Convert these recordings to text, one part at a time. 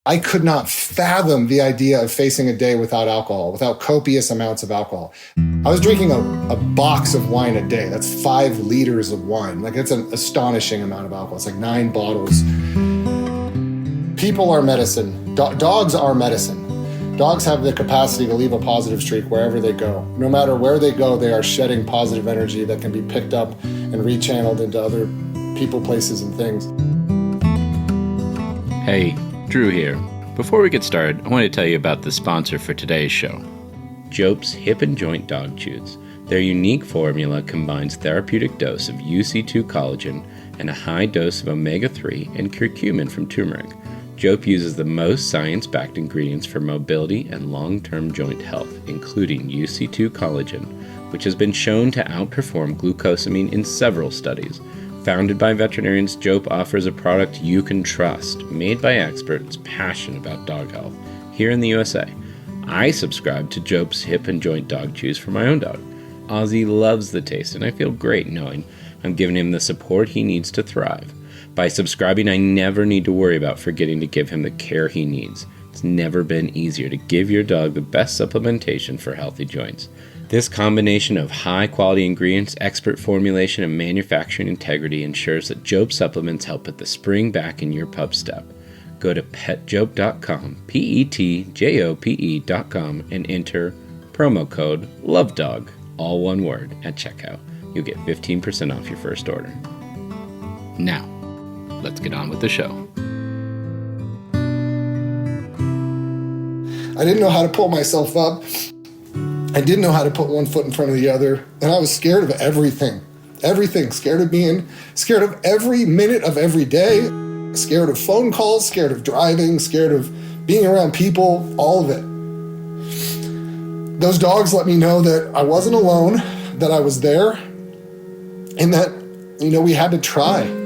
I could not fathom the idea of facing a day without alcohol, without copious amounts of alcohol. I was drinking a box of wine a day. That's 5 liters of wine. Like, it's an astonishing amount of alcohol. It's like 9 bottles. People are medicine. Dogs are medicine. Dogs have the capacity to leave a positive streak wherever they go. No matter where they go, they are shedding positive energy that can be picked up and rechanneled into other people, places, and things. Hey, Drew here. Before we get started, I want to tell you about the sponsor for today's show, Jope's Hip and Joint Dog Chews. Their unique formula combines therapeutic dose of UC2 collagen and a high dose of omega-3 and curcumin from turmeric. Jope uses the most science-backed ingredients for mobility and long-term joint health, including UC2 collagen, which has been shown to outperform glucosamine in several studies. Founded by veterinarians, Jope offers a product you can trust, made by experts passionate about dog health, here in the USA. I subscribe to Jope's Hip and Joint Dog Chews for my own dog. Ozzy loves the taste, and I feel great knowing I'm giving him the support he needs to thrive. By subscribing, I never need to worry about forgetting to give him the care he needs. It's never been easier to give your dog the best supplementation for healthy joints. This combination of high-quality ingredients, expert formulation, and manufacturing integrity ensures that Jope supplements help put the spring back in your pup's step. Go to petjope.com, petjope.com, and enter promo code LOVEDOG, all one word, at checkout. You'll get 15% off your first order. Now, let's get on with the show. I didn't know how to pull myself up. I didn't know how to put one foot in front of the other. And I was scared of everything. Everything. Scared of every minute of every day. Scared of phone calls, scared of driving, scared of being around people, all of it. Those dogs let me know that I wasn't alone, that I was there, and that, we had to try.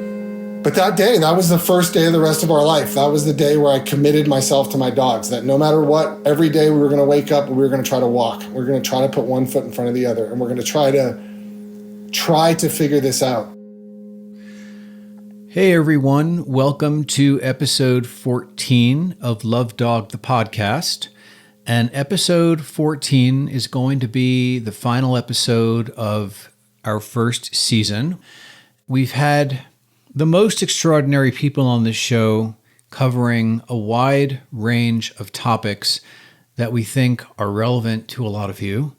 But that day, that was the first day of the rest of our life. That was the day where I committed myself to my dogs, that no matter what, every day we were going to wake up and we were going to try to walk. We're going to try to put one foot in front of the other, and we're going to try to figure this out. Hey everyone, welcome to episode 14 of Love Dog, the podcast. And episode 14 is going to be the final episode of our first season. We've had the most extraordinary people on this show covering a wide range of topics that we think are relevant to a lot of you.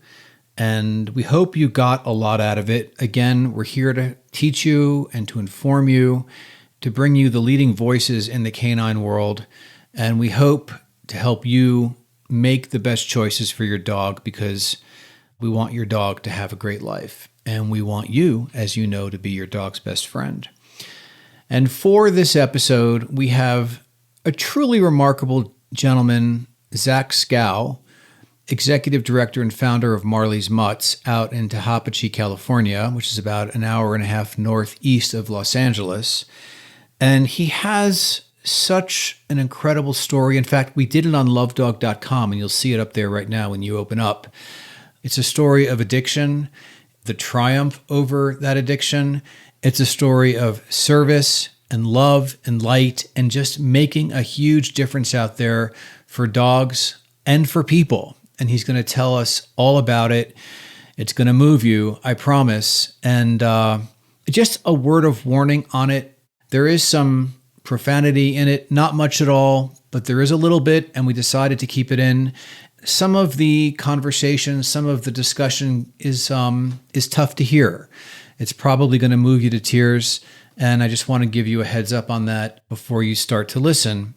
And we hope you got a lot out of it. Again, we're here to teach you and to inform you, to bring you the leading voices in the canine world. And we hope to help you make the best choices for your dog, because we want your dog to have a great life. And we want you, as you know, to be your dog's best friend. And for this episode, we have a truly remarkable gentleman, Zach Skow, executive director and founder of Marley's Mutts out in Tehachapi, California, which is about an hour and a half northeast of Los Angeles. And he has such an incredible story. In fact, we did it on lovedog.com, and you'll see it up there right now when you open up. It's a story of addiction, the triumph over that addiction. It's a story of service and love and light and just making a huge difference out there for dogs and for people. And he's going to tell us all about it. It's going to move you, I promise. And just a word of warning on it. There is some profanity in it, not much at all, but there is a little bit, and we decided to keep it in. Some of the conversation, some of the discussion is tough to hear. It's probably going to move you to tears, and I just want to give you a heads up on that before you start to listen.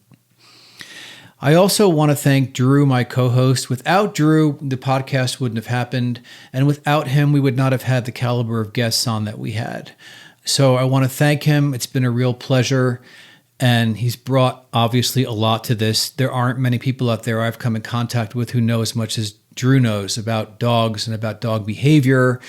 I also want to thank Drew, my co-host. Without Drew, the podcast wouldn't have happened, and without him, we would not have had the caliber of guests on that we had. So I want to thank him. It's been a real pleasure, and he's brought, obviously, a lot to this. There aren't many people out there I've come in contact with who know as much as Drew knows about dogs and about dog behavior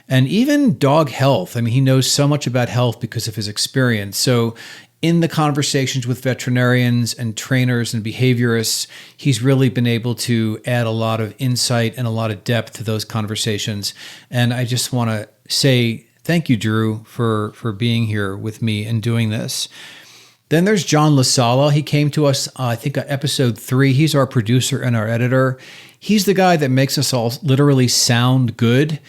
and even dog health. I mean, he knows so much about health because of his experience. So in the conversations with veterinarians and trainers and behaviorists, he's really been able to add a lot of insight and a lot of depth to those conversations. And I just want to say thank you, Drew, for being here with me and doing this. Then there's John LaSala. He came to us, I think, episode 3. He's our producer and our editor. He's the guy that makes us all literally sound good.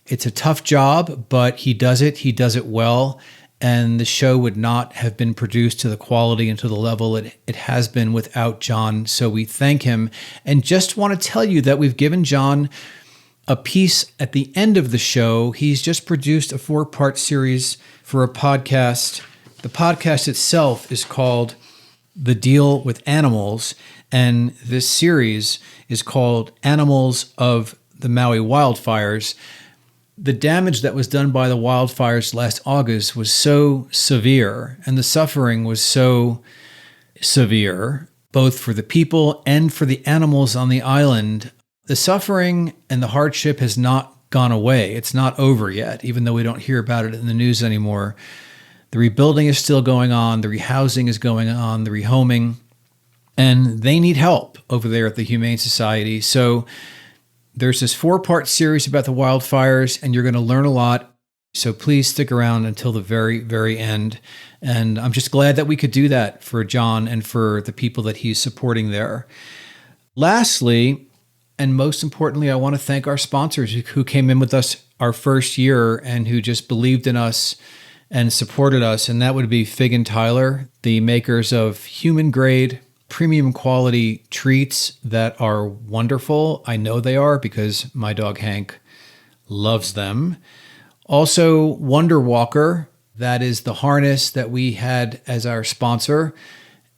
It's a tough job, but he does it. He does it well. And the show would not have been produced to the quality and to the level it has been without John. So we thank him. And just want to tell you that we've given John a piece at the end of the show. He's just produced a 4-part series for a podcast. The podcast itself is called The Deal with Animals, and this series is called Animals of the Maui Wildfires. The damage that was done by the wildfires last August was so severe, and the suffering was so severe, both for the people and for the animals on the island. The suffering and the hardship has not gone away. It's not over yet, even though we don't hear about it in the news anymore. The rebuilding is still going on. The rehousing is going on, the rehoming, and they need help over there at the Humane Society. So there's this 4-part series about the wildfires, and you're going to learn a lot. So please stick around until the very, very end. And I'm just glad that we could do that for John and for the people that he's supporting there. Lastly, and most importantly, I want to thank our sponsors who came in with us our first year and who just believed in us and supported us, and that would be Fig and Tyler, the makers of human-grade, premium quality treats that are wonderful. I know they are because my dog Hank loves them. Also, Wonder Walker, that is the harness that we had as our sponsor.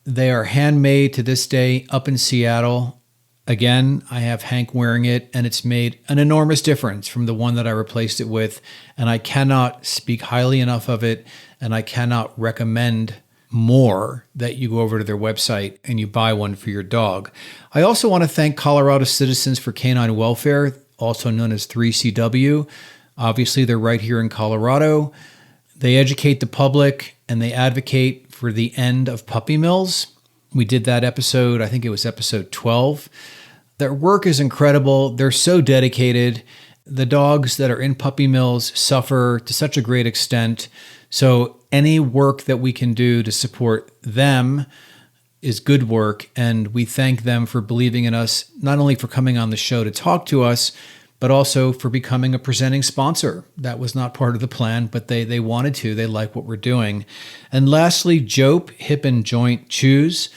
They are handmade to this day up in Seattle. Again, I have Hank wearing it, and it's made an enormous difference from the one that I replaced it with. And I cannot speak highly enough of it, and I cannot recommend more that you go over to their website and you buy one for your dog. I also want to thank Colorado Citizens for Canine Welfare, also known as 3CW. Obviously, they're right here in Colorado. They educate the public, and they advocate for the end of puppy mills. We did that episode, I think it was episode 12. Their work is incredible. They're so dedicated. The dogs that are in puppy mills suffer to such a great extent. So any work that we can do to support them is good work. And we thank them for believing in us, not only for coming on the show to talk to us, but also for becoming a presenting sponsor. That was not part of the plan, but they wanted to. They like what we're doing. And lastly, Jope Hip and Joint Chews.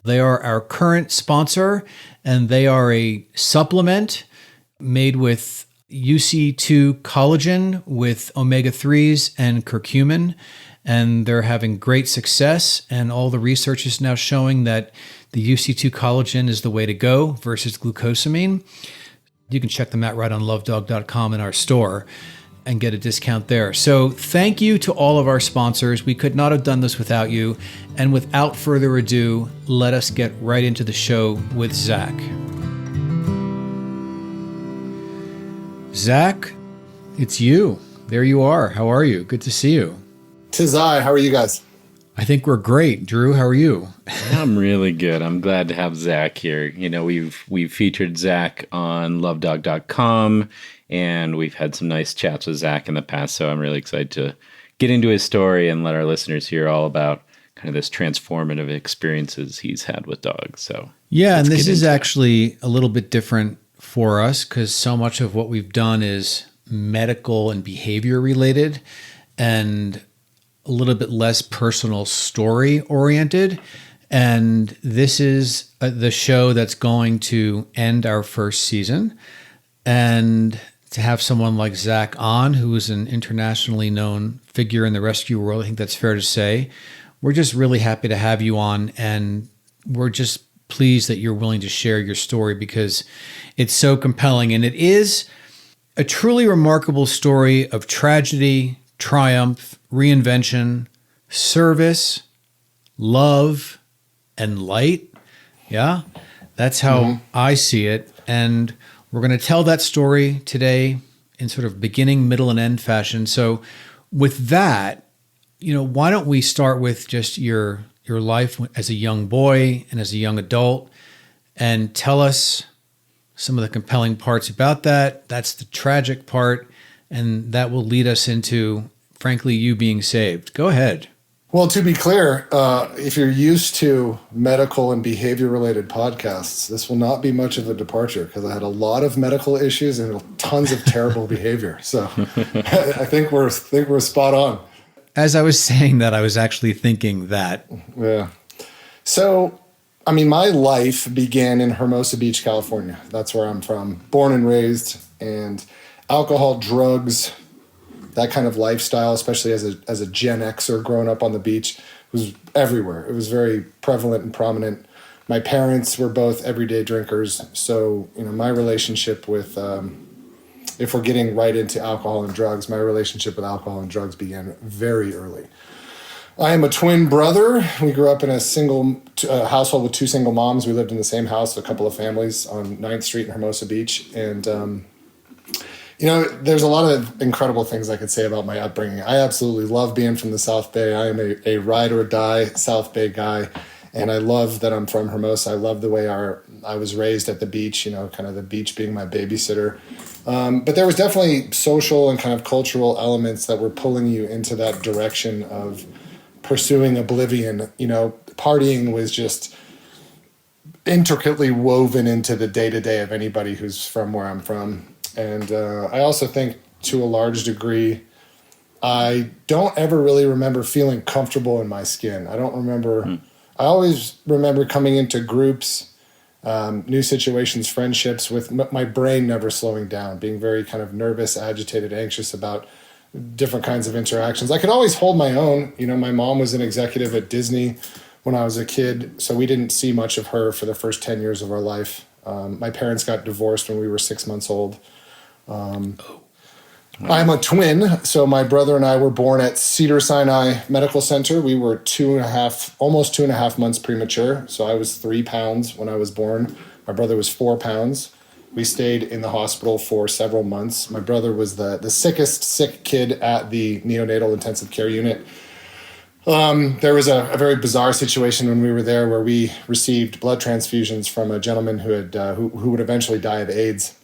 They are our current sponsor, and they are a supplement made with UC2 collagen with omega-3s and curcumin, and they're having great success. And all the research is now showing that the UC2 collagen is the way to go versus glucosamine. You can check them out right on lovedog.com in our store and get a discount there. So thank you to all of our sponsors. We could not have done this without you. And without further ado, let us get right into the show with Zach. Zach, it's you. There you are. How are you? Good to see you. 'Tis I. How are you guys? I think we're great. Drew, how are you? I'm really good. I'm glad to have Zach here. You know, we've featured Zach on lovedog.com, and we've had some nice chats with Zach in the past, so I'm really excited to get into his story and let our listeners hear all about kind of this transformative experiences he's had with dogs. So yeah, and this is actually a little bit different for us because so much of what we've done is medical and behavior related and a little bit less personal story oriented. And this is the show that's going to end our first season. And to have someone like Zach on, who is an internationally known figure in the rescue world, I think that's fair to say. We're just really happy to have you on. And we're just pleased that you're willing to share your story because it's so compelling. And it is a truly remarkable story of tragedy, triumph, reinvention, service, love, and light. Yeah, that's how I see it. And we're going to tell that story today in sort of beginning, middle, and end fashion. So with that, you know, why don't we start with just your life as a young boy and as a young adult and tell us some of the compelling parts about that. That's the tragic part. And that will lead us into, frankly, you being saved. Go ahead. Well, to be clear, if you're used to medical and behavior-related podcasts, this will not be much of a departure because I had a lot of medical issues and tons of terrible behavior. So I think we're spot on. As I was saying that, I was actually thinking that. Yeah. So, I mean, my life began in Hermosa Beach, California. That's where I'm from, born and raised, and alcohol, drugs, that kind of lifestyle, especially as a Gen Xer growing up on the beach, was everywhere. It was very prevalent and prominent. My parents were both everyday drinkers. So, my relationship with, if we're getting right into alcohol and drugs, my relationship with alcohol and drugs began very early. I am a twin brother. We grew up in a single household with two single moms. We lived in the same house, a couple of families on 9th Street in Hermosa Beach. And, there's a lot of incredible things I could say about my upbringing. I absolutely love being from the South Bay. I am a ride or die South Bay guy. And I love that I'm from Hermosa. I love the way I was raised at the beach, kind of the beach being my babysitter. But there was definitely social and kind of cultural elements that were pulling you into that direction of pursuing oblivion. Partying was just intricately woven into the day-to-day of anybody who's from where I'm from. And I also think, to a large degree, I don't ever really remember feeling comfortable in my skin. I don't remember... I always remember coming into groups, new situations, friendships, with my brain never slowing down, being very kind of nervous, agitated, anxious about different kinds of interactions. I could always hold my own. My mom was an executive at Disney when I was a kid, so we didn't see much of her for the first 10 years of our life. My parents got divorced when we were 6 months old. I'm a twin, so my brother and I were born at Cedars-Sinai Medical Center. We were almost 2.5 months premature, so I was 3 pounds when I was born. My brother was 4 pounds. We stayed in the hospital for several months. My brother was the sickest sick kid at the neonatal intensive care unit. There was a very bizarre situation when we were there where we received blood transfusions from a gentleman who would eventually die of AIDS.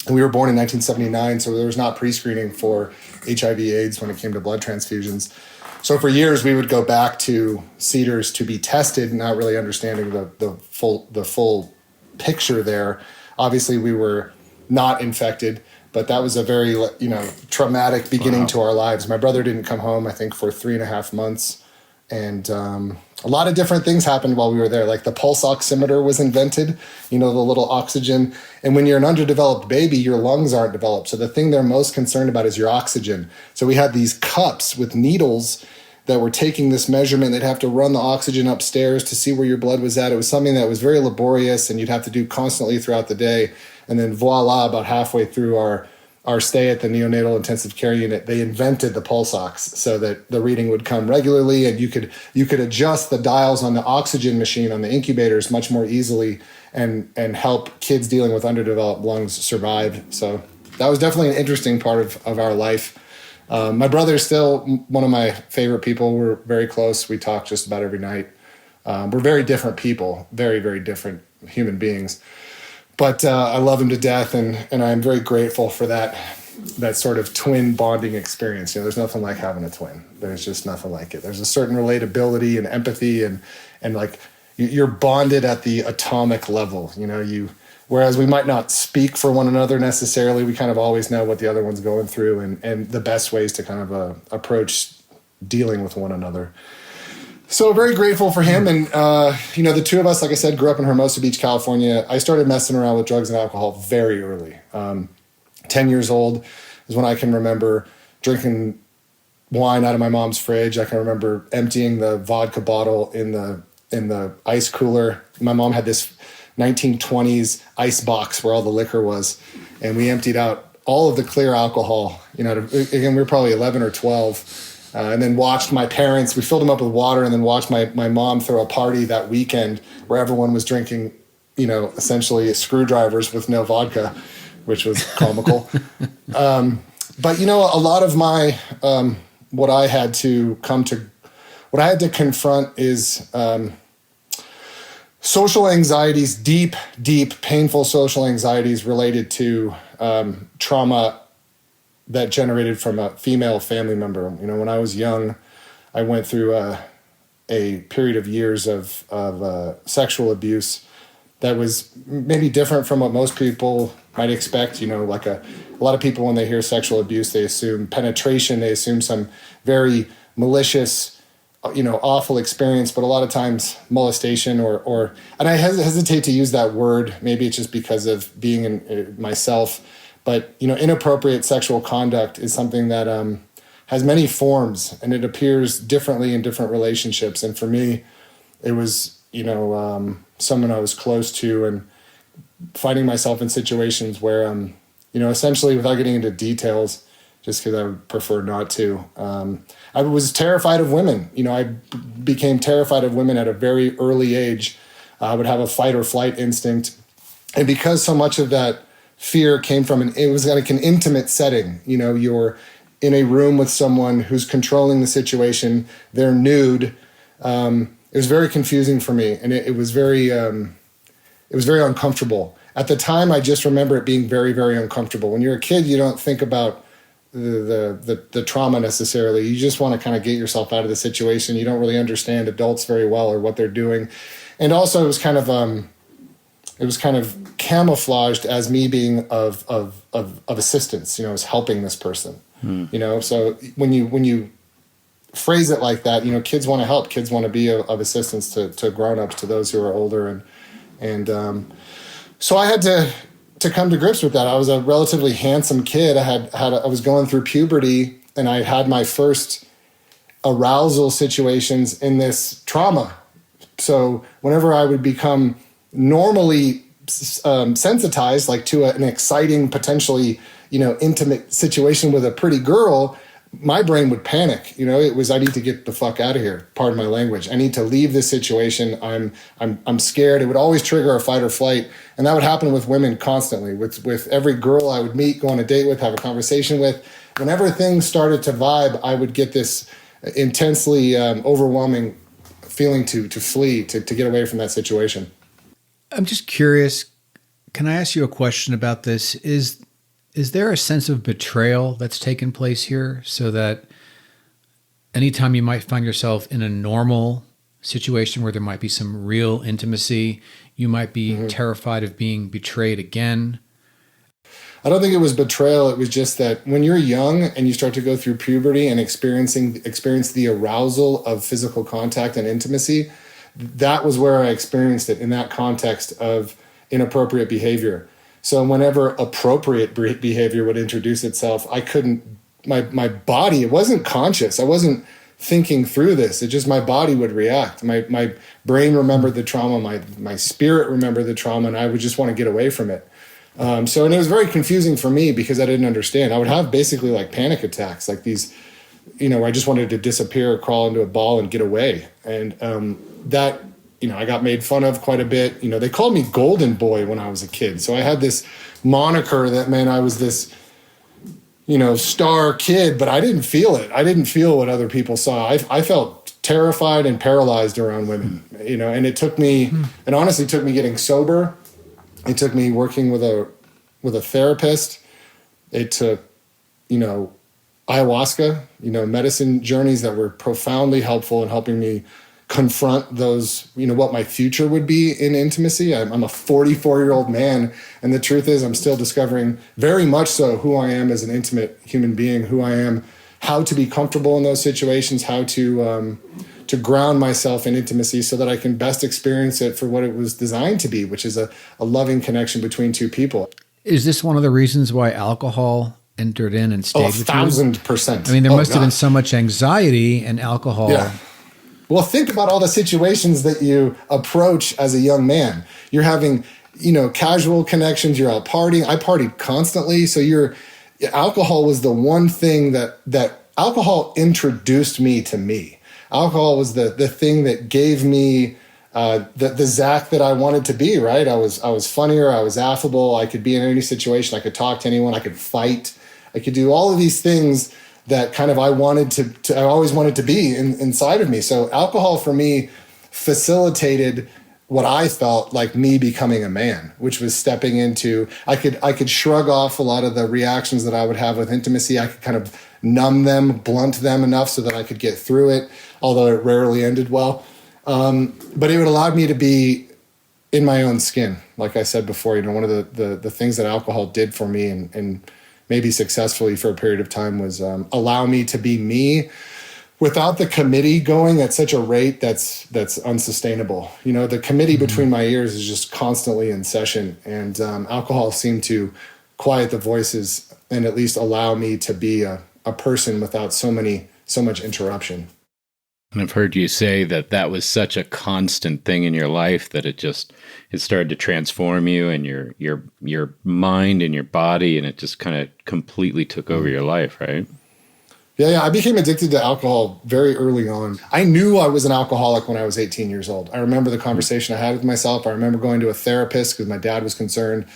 And we were born in 1979, so there was not pre-screening for HIV/AIDS when it came to blood transfusions. So for years, we would go back to Cedars to be tested, not really understanding the full picture there. Obviously, we were not infected, but that was a very traumatic beginning to our lives. My brother didn't come home, I think, for 3.5 months, and a lot of different things happened while we were there. Like the pulse oximeter was invented, the little oxygen. And when you're an underdeveloped baby, your lungs aren't developed. So the thing they're most concerned about is your oxygen. So we had these cups with needles that were taking this measurement. They'd have to run the oxygen upstairs to see where your blood was at. It was something that was very laborious and you'd have to do constantly throughout the day. And then voila, about halfway through our stay at the neonatal intensive care unit, they invented the pulse ox so that the reading would come regularly and you could adjust the dials on the oxygen machine on the incubators much more easily and help kids dealing with underdeveloped lungs survive. So that was definitely an interesting part of our life. My brother's still one of my favorite people. We're very close. We talk just about every night. We're very different people, very, very different human beings. But I love him to death, and I'm very grateful for that sort of twin bonding experience. There's nothing like having a twin. There's just nothing like it. There's a certain relatability and empathy, and like you're bonded at the atomic level. Whereas we might not speak for one another necessarily, we kind of always know what the other one's going through and the best ways to kind of approach dealing with one another. So very grateful for him. And, the two of us, like I said, grew up in Hermosa Beach, California. I started messing around with drugs and alcohol very early. 10 years old is when I can remember drinking wine out of my mom's fridge. I can remember emptying the vodka bottle in the ice cooler. My mom had this 1920s ice box where all the liquor was. And we emptied out all of the clear alcohol. Again, we were probably 11 or 12. And then watched my parents, we filled them up with water and then watched my mom throw a party that weekend where everyone was drinking, essentially screwdrivers with no vodka, which was comical. But, a lot of my, what I had to confront is social anxieties, deep, painful social anxieties related to trauma that generated from a female family member. When I was young, I went through a period of years of sexual abuse that was maybe different from what most people might expect. Like a lot of people, when they hear sexual abuse, they assume penetration, they assume some very malicious, awful experience, but a lot of times molestation or and I hesitate to use that word. Maybe it's just because of being in myself, but inappropriate sexual conduct is something that has many forms, and it appears differently in different relationships. And for me, it was someone I was close to, and finding myself in situations where essentially, without getting into details, just because I would prefer not to. I was terrified of women. I became terrified of women at a very early age. I would have a fight or flight instinct. And because so much of that fear came from it was like an intimate setting. You're in a room with someone who's controlling the situation. They're nude. It was very confusing for me. And it was very uncomfortable. At the time, I just remember it being very, very uncomfortable. When you're a kid, you don't think about the trauma necessarily. You just want to kind of get yourself out of the situation. You don't really understand adults very well or what they're doing. And also it was kind of camouflaged as me being of assistance, as helping this person. So when you phrase it like that, kids want to help, kids want to be of assistance to grown-ups, to those who are older. And so I had to come to grips with that. I was a relatively handsome kid. I was going through puberty, and I had my first arousal situations in this trauma. So whenever I would become normally sensitized, like to an exciting, potentially, intimate situation with a pretty girl, my brain would panic. It was, I need to get the fuck out of here. Pardon my language. I need to leave this situation. I'm scared. It would always trigger a fight or flight. And that would happen with women constantly, with every girl I would meet, go on a date with, have a conversation with. Whenever things started to vibe, I would get this intensely overwhelming feeling to flee, to get away from that situation. I'm just curious. Can I ask you a question about this? Is there a sense of betrayal that's taken place here, so that anytime you might find yourself in a normal situation where there might be some real intimacy, you might be terrified of being betrayed again? I don't think it was betrayal. It was just that when you're young and you start to go through puberty and experience the arousal of physical contact and intimacy, that was where I experienced it, in that context of inappropriate behavior. So whenever appropriate behavior would introduce itself, I couldn't, my body, it wasn't conscious. I wasn't thinking through this. It just, my body would react. My brain remembered the trauma, my spirit remembered the trauma, and I would just want to get away from it. And it was very confusing for me because I didn't understand. I would have basically like panic attacks, like these, I just wanted to disappear, crawl into a ball and get away. And that, I got made fun of quite a bit. They called me Golden Boy when I was a kid. So I had this moniker that meant I was this, star kid, but I didn't feel it. I didn't feel what other people saw. I felt terrified and paralyzed around women, and it took me, it honestly took me getting sober. It took me working with a therapist. It took, ayahuasca, medicine journeys that were profoundly helpful in helping me confront those, what my future would be in intimacy. I'm a 44-year-old man, and the truth is I'm still discovering very much so who I am as an intimate human being, who I am, how to be comfortable in those situations, how to ground myself in intimacy so that I can best experience it for what it was designed to be, which is a loving connection between two people. Is this one of the reasons why alcohol entered in and stayed with you? 1,000%. I mean, there must have been so much anxiety and alcohol. Yeah. Well, think about all the situations that you approach as a young man. You're having, casual connections. You're out partying. I partied constantly. So alcohol was the one thing that alcohol introduced me to me. Alcohol was the thing that gave me the Zach that I wanted to be, right? I was funnier. I was affable. I could be in any situation. I could talk to anyone. I could fight. I could do all of these things that kind of I always wanted to be inside of me. So alcohol for me facilitated what I felt like me becoming a man, which was stepping into, I could shrug off a lot of the reactions that I would have with intimacy. I could kind of numb them, blunt them enough so that I could get through it, although it rarely ended well. But it would allow me to be in my own skin. Like I said before, one of the things that alcohol did for me and maybe successfully for a period of time was allow me to be me without the committee going at such a rate that's unsustainable. The committee between my ears is just constantly in session, and alcohol seemed to quiet the voices and at least allow me to be a person without so much interruption. And I've heard you say that was such a constant thing in your life that it started to transform you and your mind and your body, and it just kind of completely took over your life, right? Yeah. I became addicted to alcohol very early on. I knew I was an alcoholic when I was 18 years old. I remember the conversation I had with myself. I remember going to a therapist because my dad was concerned.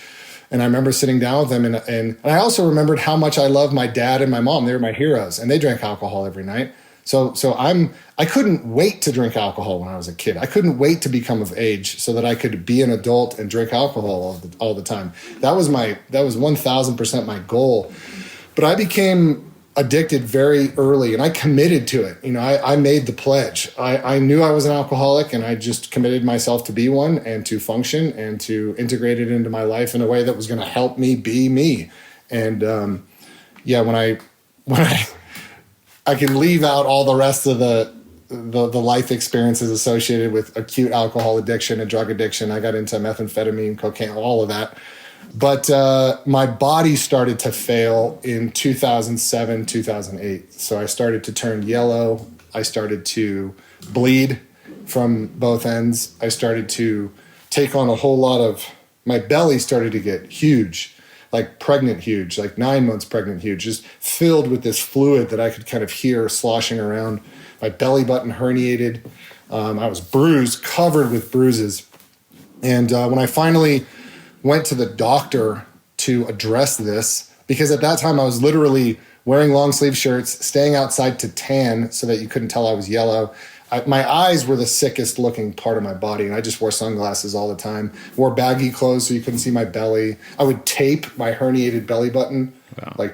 And I remember sitting down with him, and I also remembered how much I loved my dad and my mom. They were my heroes, and they drank alcohol every night. So I couldn't wait to drink alcohol when I was a kid. I couldn't wait to become of age so that I could be an adult and drink alcohol all the time. That was 1,000% my goal. But I became addicted very early, and I committed to it. I made the pledge. I knew I was an alcoholic, and I just committed myself to be one and to function and to integrate it into my life in a way that was going to help me be me. And when I can leave out all the rest of the life experiences associated with acute alcohol addiction and drug addiction. I got into methamphetamine, cocaine, all of that. But my body started to fail in 2007, 2008. So I started to turn yellow. I started to bleed from both ends. I started to take on a whole lot of, my belly started to get huge, like pregnant huge, like 9 months pregnant huge, just filled with this fluid that I could kind of hear sloshing around. My belly button herniated. I was bruised, covered with bruises. And when I finally went to the doctor to address this, because at that time I was literally wearing long sleeve shirts, staying outside to tan so that you couldn't tell I was yellow. My eyes were the sickest looking part of my body, and I just wore sunglasses all the time, wore baggy clothes so you couldn't see my belly. I would tape my herniated belly button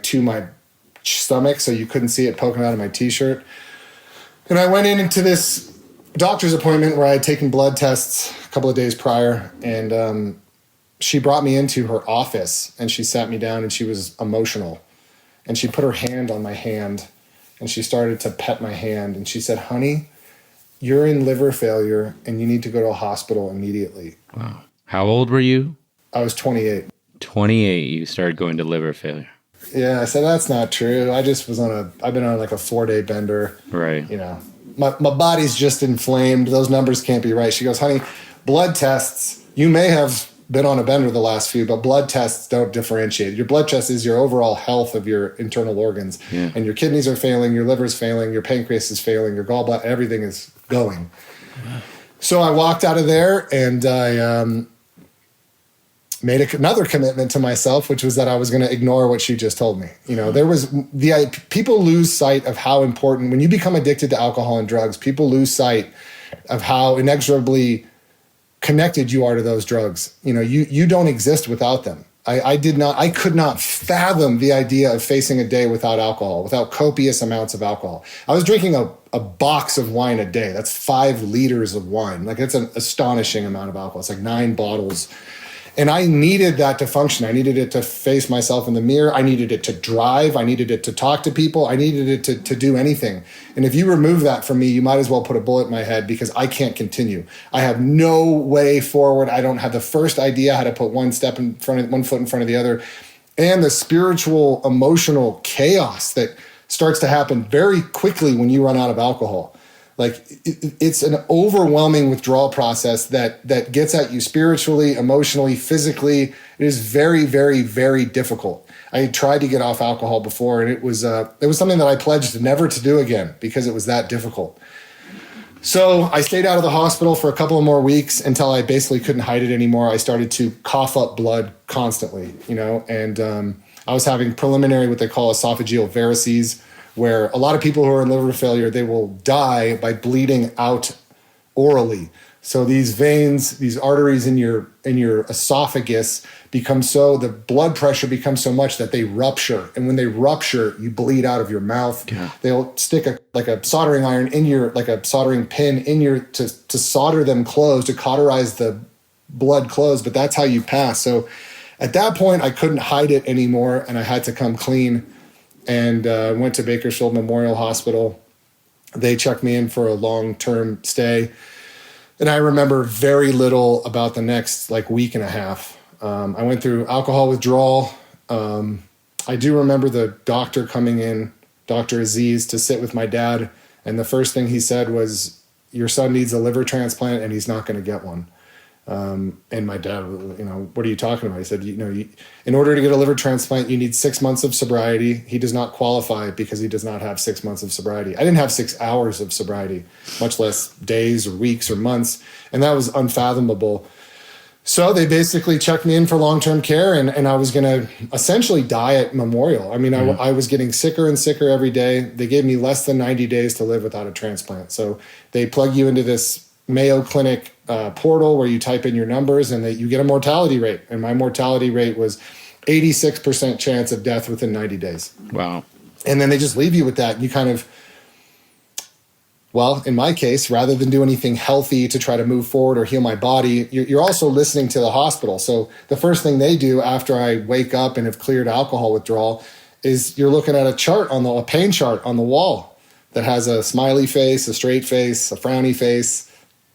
to my stomach so you couldn't see it poking out of my t-shirt. And I went into this doctor's appointment where I had taken blood tests a couple of days prior, and she brought me into her office, and she sat me down, and she was emotional. And she put her hand on my hand, and she started to pet my hand, and she said, "Honey, you're in liver failure, and you need to go to a hospital immediately." Wow. How old were you? I was 28. 28, you started going to liver failure. Yeah, I said, "That's not true. I've been on like a 4-day bender." Right. My body's just inflamed. Those numbers can't be right. She goes, "Honey, blood tests, you may have been on a bender the last few, but blood tests don't differentiate. Your blood test is your overall health of your internal organs. Yeah. And your kidneys are failing, your liver's failing, your pancreas is failing, your gallbladder, everything is going." Wow. So I walked out of there, and I made another commitment to myself, which was that I was going to ignore what she just told me. There was people lose sight of how important, when you become addicted to alcohol and drugs, people lose sight of how inexorably connected you are to those drugs. You don't exist without them. I could not fathom the idea of facing a day without alcohol, without copious amounts of alcohol. I was drinking a box of wine a day. That's 5 liters of wine. Like, it's an astonishing amount of alcohol. It's like 9 bottles. And I needed that to function. I needed it to face myself in the mirror. I needed it to drive. I needed it to talk to people. I needed it to do anything. And if you remove that from me, you might as well put a bullet in my head, because I can't continue. I have no way forward. I don't have the first idea how to put one foot in front of the other. And the spiritual, emotional chaos that starts to happen very quickly when you run out of alcohol. Like, it's an overwhelming withdrawal process that gets at you spiritually, emotionally, physically. It is very, very, very difficult. I had tried to get off alcohol before, and it was something that I pledged never to do again because it was that difficult. So I stayed out of the hospital for a couple of more weeks until I basically couldn't hide it anymore. I started to cough up blood constantly, and I was having preliminary, what they call esophageal varices, where a lot of people who are in liver failure, they will die by bleeding out orally So these veins, these arteries in your esophagus the blood pressure becomes so much that they rupture. And when they rupture, you bleed out of your mouth. Yeah. They'll stick a soldering iron like a soldering pin to solder them closed, to cauterize the blood closed, but that's how you pass. So at that point, I couldn't hide it anymore, and I had to come clean, and went to Bakersfield Memorial Hospital. They checked me in for a long-term stay, and I remember very little about the next week and a half. I went through alcohol withdrawal. I do remember the doctor coming in, Dr. Aziz, to sit with my dad, and the first thing he said was, "Your son needs a liver transplant, and he's not going to get one." And my dad, what are you talking about? He said, in order to get a liver transplant, you need 6 months of sobriety. He does not qualify because he does not have 6 months of sobriety. I didn't have 6 hours of sobriety, much less days or weeks or months. And that was unfathomable. So they basically checked me in for long-term care, and I was going to essentially die at Memorial. I mean, I was getting sicker and sicker every day. They gave me less than 90 days to live without a transplant. So they plug you into this Mayo Clinic portal where you type in your numbers, and you get a mortality rate. And my mortality rate was 86% chance of death within 90 days. Wow. And then they just leave you with that. And you kind of, in my case, rather than do anything healthy to try to move forward or heal my body, you're also listening to the hospital. So the first thing they do after I wake up and have cleared alcohol withdrawal is you're looking at a pain chart on the wall that has a smiley face, a straight face, a frowny face,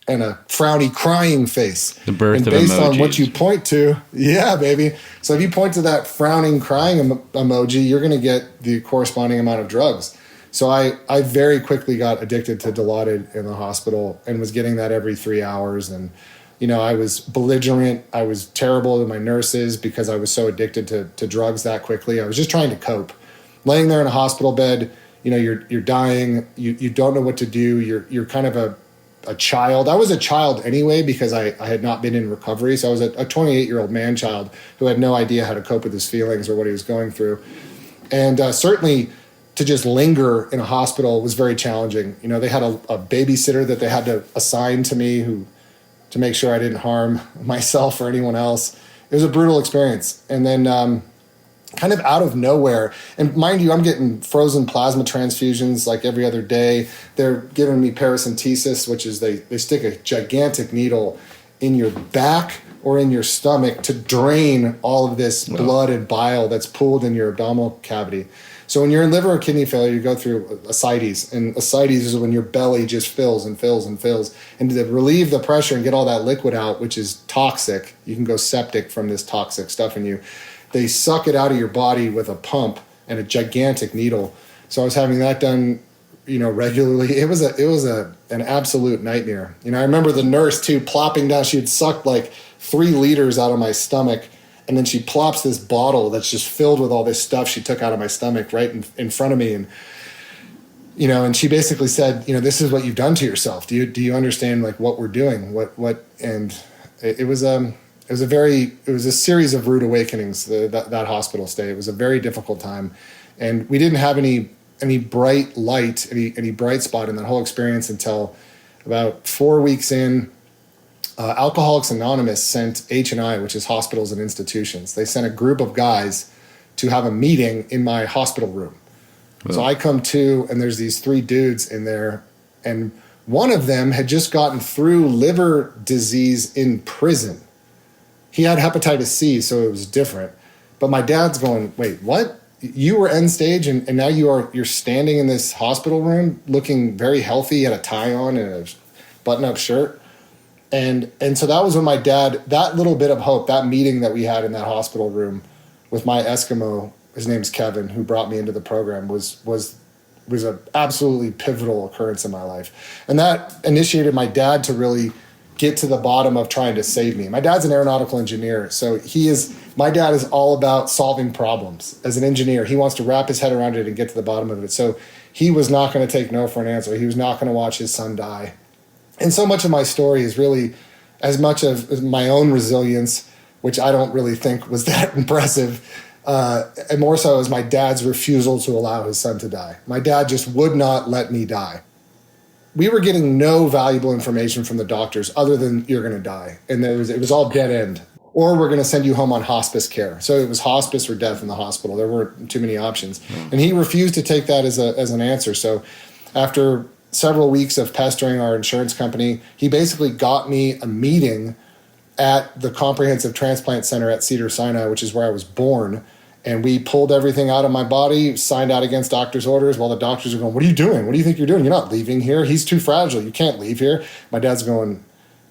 and a frowny crying face. The birth of based emojis. on what you point to, yeah, baby. So if you point to that frowning crying emoji, you're going to get the corresponding amount of drugs. So I very quickly got addicted to Dilaudid in the hospital and was getting that every 3 hours. And, I was belligerent. I was terrible to my nurses because I was so addicted to drugs that quickly. I was just trying to cope. Laying there in a hospital bed, you're dying. You don't know what to do. You're kind of a child. I was a child anyway because I had not been in recovery. So I was a 28-year-old man-child who had no idea how to cope with his feelings or what he was going through. And certainly to just linger in a hospital was very challenging. They had a babysitter that they had to assign to me to make sure I didn't harm myself or anyone else. It was a brutal experience. And then kind of out of nowhere, and mind you, I'm getting frozen plasma transfusions like every other day. They're giving me paracentesis, which is they stick a gigantic needle in your back or in your stomach to drain all of this blood and bile that's pooled in your abdominal cavity. So when you're in liver or kidney failure, you go through ascites, and ascites is when your belly just fills and fills and fills. And to relieve the pressure and get all that liquid out, which is toxic, you can go septic from this toxic stuff in you. They suck it out of your body with a pump and a gigantic needle. So I was having that done, regularly. It was an absolute nightmare. I remember the nurse too plopping down. She had sucked 3 liters out of my stomach, and then she plops this bottle that's just filled with all this stuff she took out of my stomach right in front of me, and she basically said, this is what you've done to yourself. Do you understand what we're doing? And it was a series of rude awakenings, that hospital stay. It was a very difficult time. And we didn't have any bright light, any bright spot in that whole experience until about 4 weeks in. Alcoholics Anonymous sent H&I, which is hospitals and institutions. They sent a group of guys to have a meeting in my hospital room. Wow. So I come to, and there's these 3 dudes in there, and one of them had just gotten through liver disease in prison. He had hepatitis C, so it was different. But my dad's going, wait, what? You were end stage, and now you're standing in this hospital room looking very healthy, had a tie on and a button-up shirt. And so that was when my dad, that little bit of hope, that meeting that we had in that hospital room with my Eskimo, his name's Kevin, who brought me into the program, was an absolutely pivotal occurrence in my life. And that initiated my dad to really get to the bottom of trying to save me. My dad's an aeronautical engineer, so my dad is all about solving problems. As an engineer, he wants to wrap his head around it and get to the bottom of it. So he was not going to take no for an answer. He was not going to watch his son die. And so much of my story is really as much of my own resilience, which I don't really think was that impressive, and more so as my dad's refusal to allow his son to die. My dad just would not let me die. we were getting no valuable information from the doctors other than you're going to die. And it was all dead end. Or we're going to send you home on hospice care. So it was hospice or death in the hospital. There weren't too many options. And he refused to take that as an answer. So after several weeks of pestering our insurance company, he basically got me a meeting at the Comprehensive Transplant Center at Cedars-Sinai, which is where I was born. And we pulled everything out of my body, signed out against doctor's orders while the doctors are going, what are you doing? What do you think you're doing? You're not leaving here. He's too fragile. You can't leave here. My dad's going,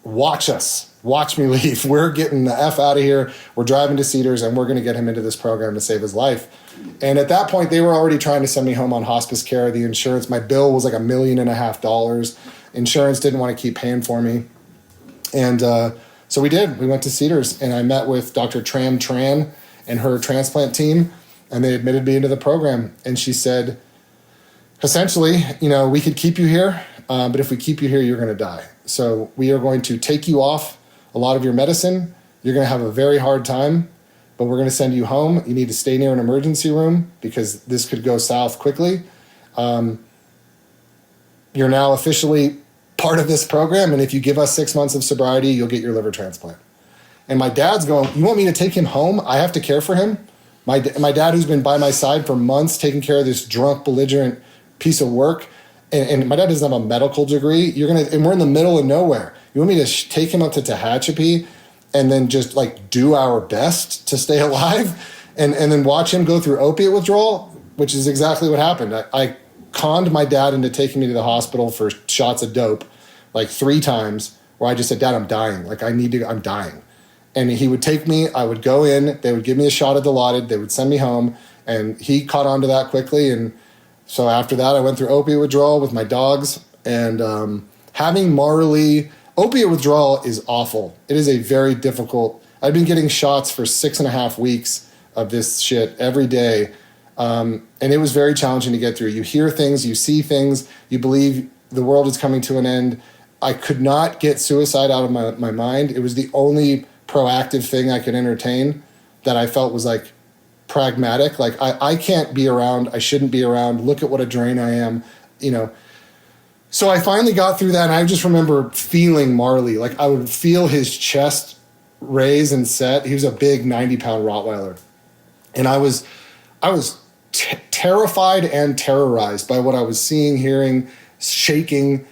watch us. Watch me leave. We're getting the F out of here. We're driving to Cedars, and we're going to get him into this program to save his life. And at that point, they were already trying to send me home on hospice care. The insurance, my bill was like $1.5 million. Insurance didn't want to keep paying for me. And so we did. We went to Cedars, and I met with Dr. Tram Tran and her transplant team, and they admitted me into the program. And she said, essentially, we could keep you here, but if we keep you here, you're going to die. So we are going to take you off a lot of your medicine. You're going to have a very hard time, but we're going to send you home. You need to stay near an emergency room because this could go south quickly. You're now officially part of this program, and if you give us 6 months of sobriety, you'll get your liver transplant. And my dad's going, you want me to take him home? I have to care for him? My dad, who's been by my side for months taking care of this drunk, belligerent piece of work, and my dad doesn't have a medical degree. And we're in the middle of nowhere. You want me to take him up to Tehachapi and then just do our best to stay alive and then watch him go through opiate withdrawal, which is exactly what happened. I conned my dad into taking me to the hospital for shots of dope 3 times where I just said, Dad, I'm dying. I'm dying. And he would take me, I would go in, they would give me a shot of Dilaudid, they would send me home, and he caught on to that quickly. And so after that, I went through opiate withdrawal with my dogs. And having Marley, opiate withdrawal is awful. It is a very difficult, I've been getting shots for 6.5 weeks of this shit every day. And it was very challenging to get through. You hear things, you see things, you believe the world is coming to an end. I could not get suicide out of my mind. It was the only proactive thing I could entertain that I felt was pragmatic. I can't be around. I shouldn't be around. Look at what a drain I am, So I finally got through that, and I just remember feeling Marley. I would feel his chest raise and set. He was a big 90-pound Rottweiler. And I was terrified and terrorized by what I was seeing, hearing, shaking.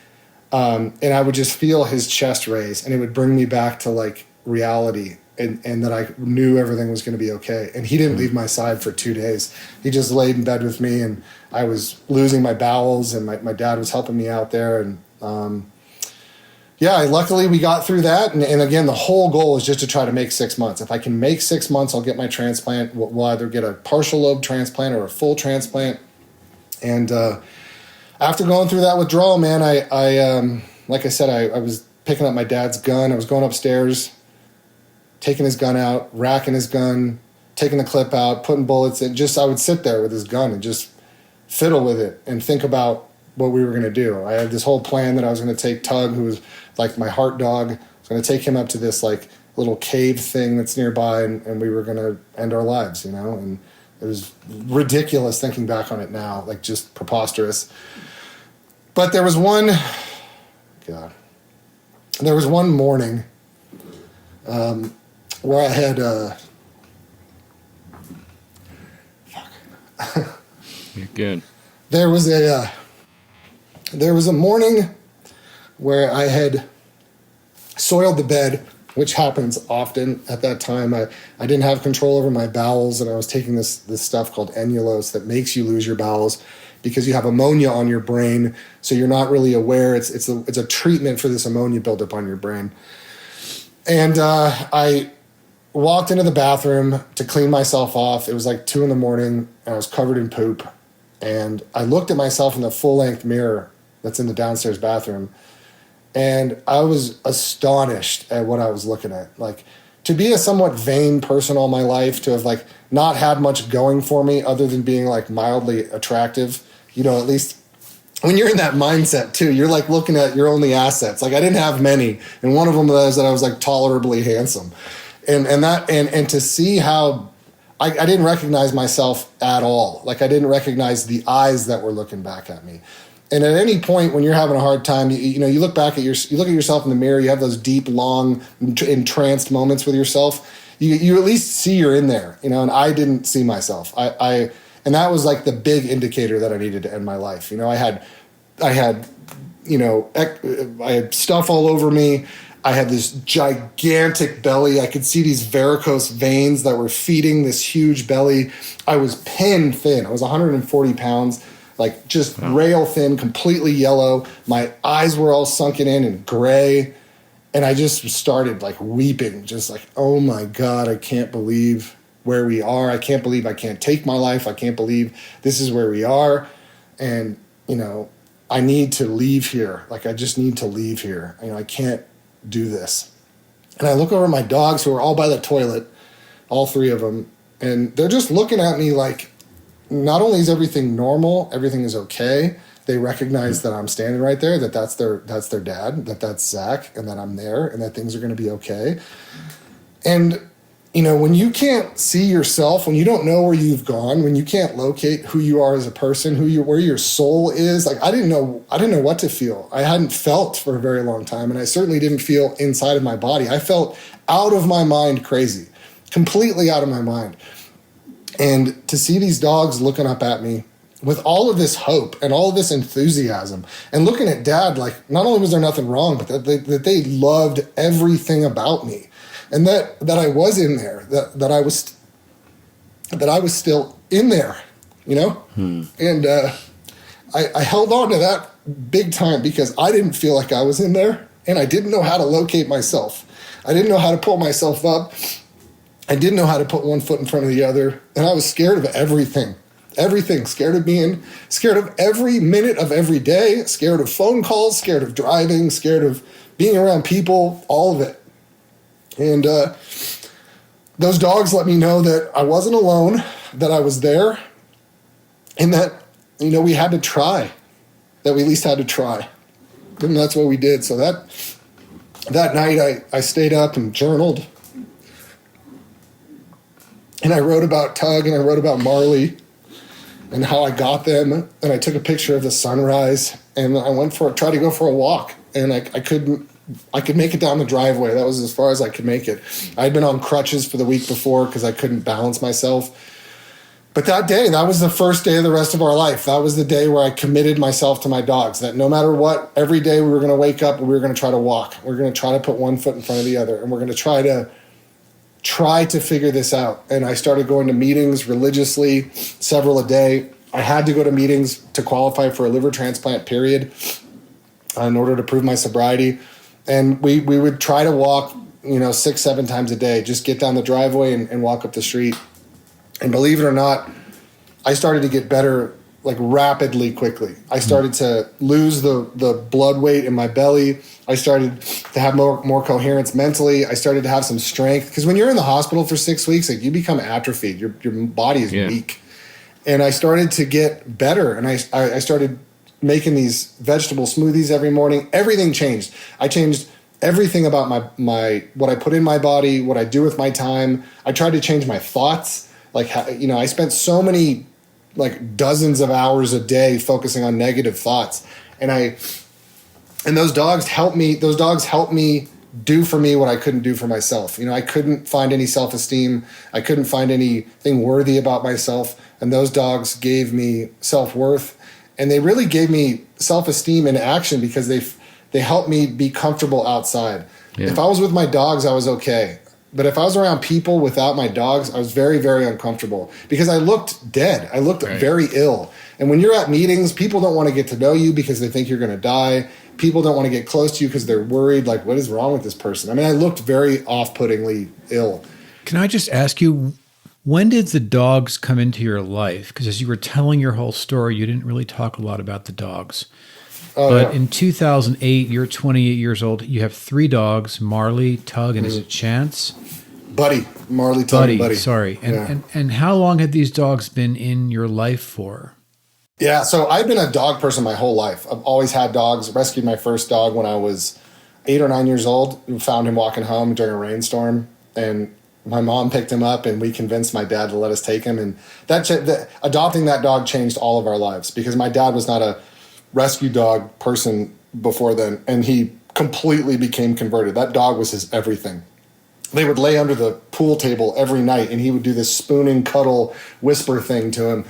And I would just feel his chest raise, and it would bring me back to reality, and that I knew everything was going to be okay. And he didn't leave my side for 2 days. He just laid in bed with me, and I was losing my bowels, and my dad was helping me out there. And luckily we got through that. And again, the whole goal is just to try to make 6 months. If I can make 6 months, I'll get my transplant. We'll either get a partial lobe transplant or a full transplant. And after going through that withdrawal, man, I like I said, I was picking up my dad's gun. I was going upstairs, taking his gun out, racking his gun, taking the clip out, putting bullets in. I would sit there with his gun and just fiddle with it and think about what we were going to do. I had this whole plan that I was going to take Tug, who was my heart dog. I was going to take him up to this little cave thing that's nearby, and we were going to end our lives, and it was ridiculous thinking back on it now, just preposterous. But there was one morning where I had You're good. There was a morning where I had soiled the bed, which happens often at that time. I didn't have control over my bowels, and I was taking this stuff called Enulose that makes you lose your bowels because you have ammonia on your brain, so you're not really aware. It's a treatment for this ammonia buildup on your brain. And I walked into the bathroom to clean myself off. It was 2 a.m, and I was covered in poop. And I looked at myself in the full-length mirror that's in the downstairs bathroom, and I was astonished at what I was looking at. To be a somewhat vain person all my life, to have not had much going for me other than being mildly attractive, at least when you're in that mindset too, you're looking at your only assets. I didn't have many, and one of them was that I was tolerably handsome, and to see how I didn't recognize myself at all. I didn't recognize the eyes that were looking back at me. And at any point when you're having a hard time, you look back at you look at yourself in the mirror, you have those deep, long, entranced moments with yourself. You at least see you're in there, and I didn't see myself. And that was like the big indicator that I needed to end my life. I had stuff all over me. I had this gigantic belly. I could see these varicose veins that were feeding this huge belly. I was pinned thin. I was 140 pounds. Like just rail thin, completely yellow. My eyes were all sunken in and gray. And I just started like weeping, just like, oh my God, I can't believe where we are. I can't believe I can't take my life. I can't believe this is where we are. And, I need to leave here. Like I just need to leave here. I can't do this. And I look over at my dogs who are all by the toilet, all three of them. And they're just looking at me like, not only is everything normal, everything is okay. They recognize that I'm standing right there, that's their dad, that's Zach, and that I'm there, and that things are going to be okay. And when you can't see yourself, when you don't know where you've gone, when you can't locate who you are as a person, where your soul is, like I didn't know what to feel. I hadn't felt for a very long time, and I certainly didn't feel inside of my body. I felt out of my mind crazy, completely out of my mind. And to see these dogs looking up at me with all of this hope and all of this enthusiasm and looking at Dad like not only was there nothing wrong, but that they loved everything about me, and that I was in there, that I was still in there, And I held on to that big time because I didn't feel like I was in there, and I didn't know how to locate myself. I didn't know how to pull myself up. I didn't know how to put one foot in front of the other, and I was scared of everything, scared of every minute of every day, scared of phone calls, scared of driving, scared of being around people, all of it. And those dogs let me know that I wasn't alone, that I was there, and that, we had to try, that we at least had to try. And that's what we did. So that night I stayed up and journaled. And I wrote about Tug, and I wrote about Marley and how I got them. And I took a picture of the sunrise, and I tried to go for a walk, and I could make it down the driveway. That was as far as I could make it. I'd been on crutches for the week before because I couldn't balance myself. But that day, that was the first day of the rest of our life. That was the day where I committed myself to my dogs, that no matter what, every day we were going to wake up and we were going to try to walk. We were going to try to put one foot in front of the other, and we're going to try to figure this out. And I started going to meetings religiously, several a day. I had to go to meetings to qualify for a liver transplant, period, in order to prove my sobriety. And we would try to walk, 6-7 times a day, just get down the driveway and walk up the street. And believe it or not, I started to get better like rapidly, quickly. I started to lose the blood weight in my belly. I started to have more coherence mentally. I started to have some strength. Because when you're in the hospital for 6 weeks, like you become atrophied. Your body is weak. And I started to get better. And I started making these vegetable smoothies every morning. Everything changed. I changed everything about my what I put in my body, what I do with my time. I tried to change my thoughts. Like, I spent so many, like dozens of hours a day focusing on negative thoughts. And those dogs helped me. Those dogs helped me do for me what I couldn't do for myself. I couldn't find any self-esteem. I couldn't find anything worthy about myself. And those dogs gave me self-worth. And they really gave me self-esteem in action because they helped me be comfortable outside. Yeah. If I was with my dogs, I was okay. But if I was around people without my dogs, I was very, very uncomfortable because I looked dead. I looked very ill. And when you're at meetings, people don't want to get to know you because they think you're going to die. People don't want to get close to you because they're worried, like, what is wrong with this person? I mean, I looked very off-puttingly ill. Can I just ask you, when did the dogs come into your life? Because as you were telling your whole story, you didn't really talk a lot about the dogs. But in 2008, you're 28 years old. You have 3 dogs, Marley, Tug, and is it Chance? Buddy. Marley, Tug, Buddy. Sorry. And how long had these dogs been in your life for? Yeah, so I've been a dog person my whole life. I've always had dogs. Rescued my first dog when I was 8 or 9 years old. Found him walking home during a rainstorm. And my mom picked him up, and we convinced my dad to let us take him. And adopting that dog changed all of our lives because my dad was not a rescue dog person before then, and he completely became converted. That dog was his everything. They would lay under the pool table every night, and he would do this spooning, cuddle, whisper thing to him.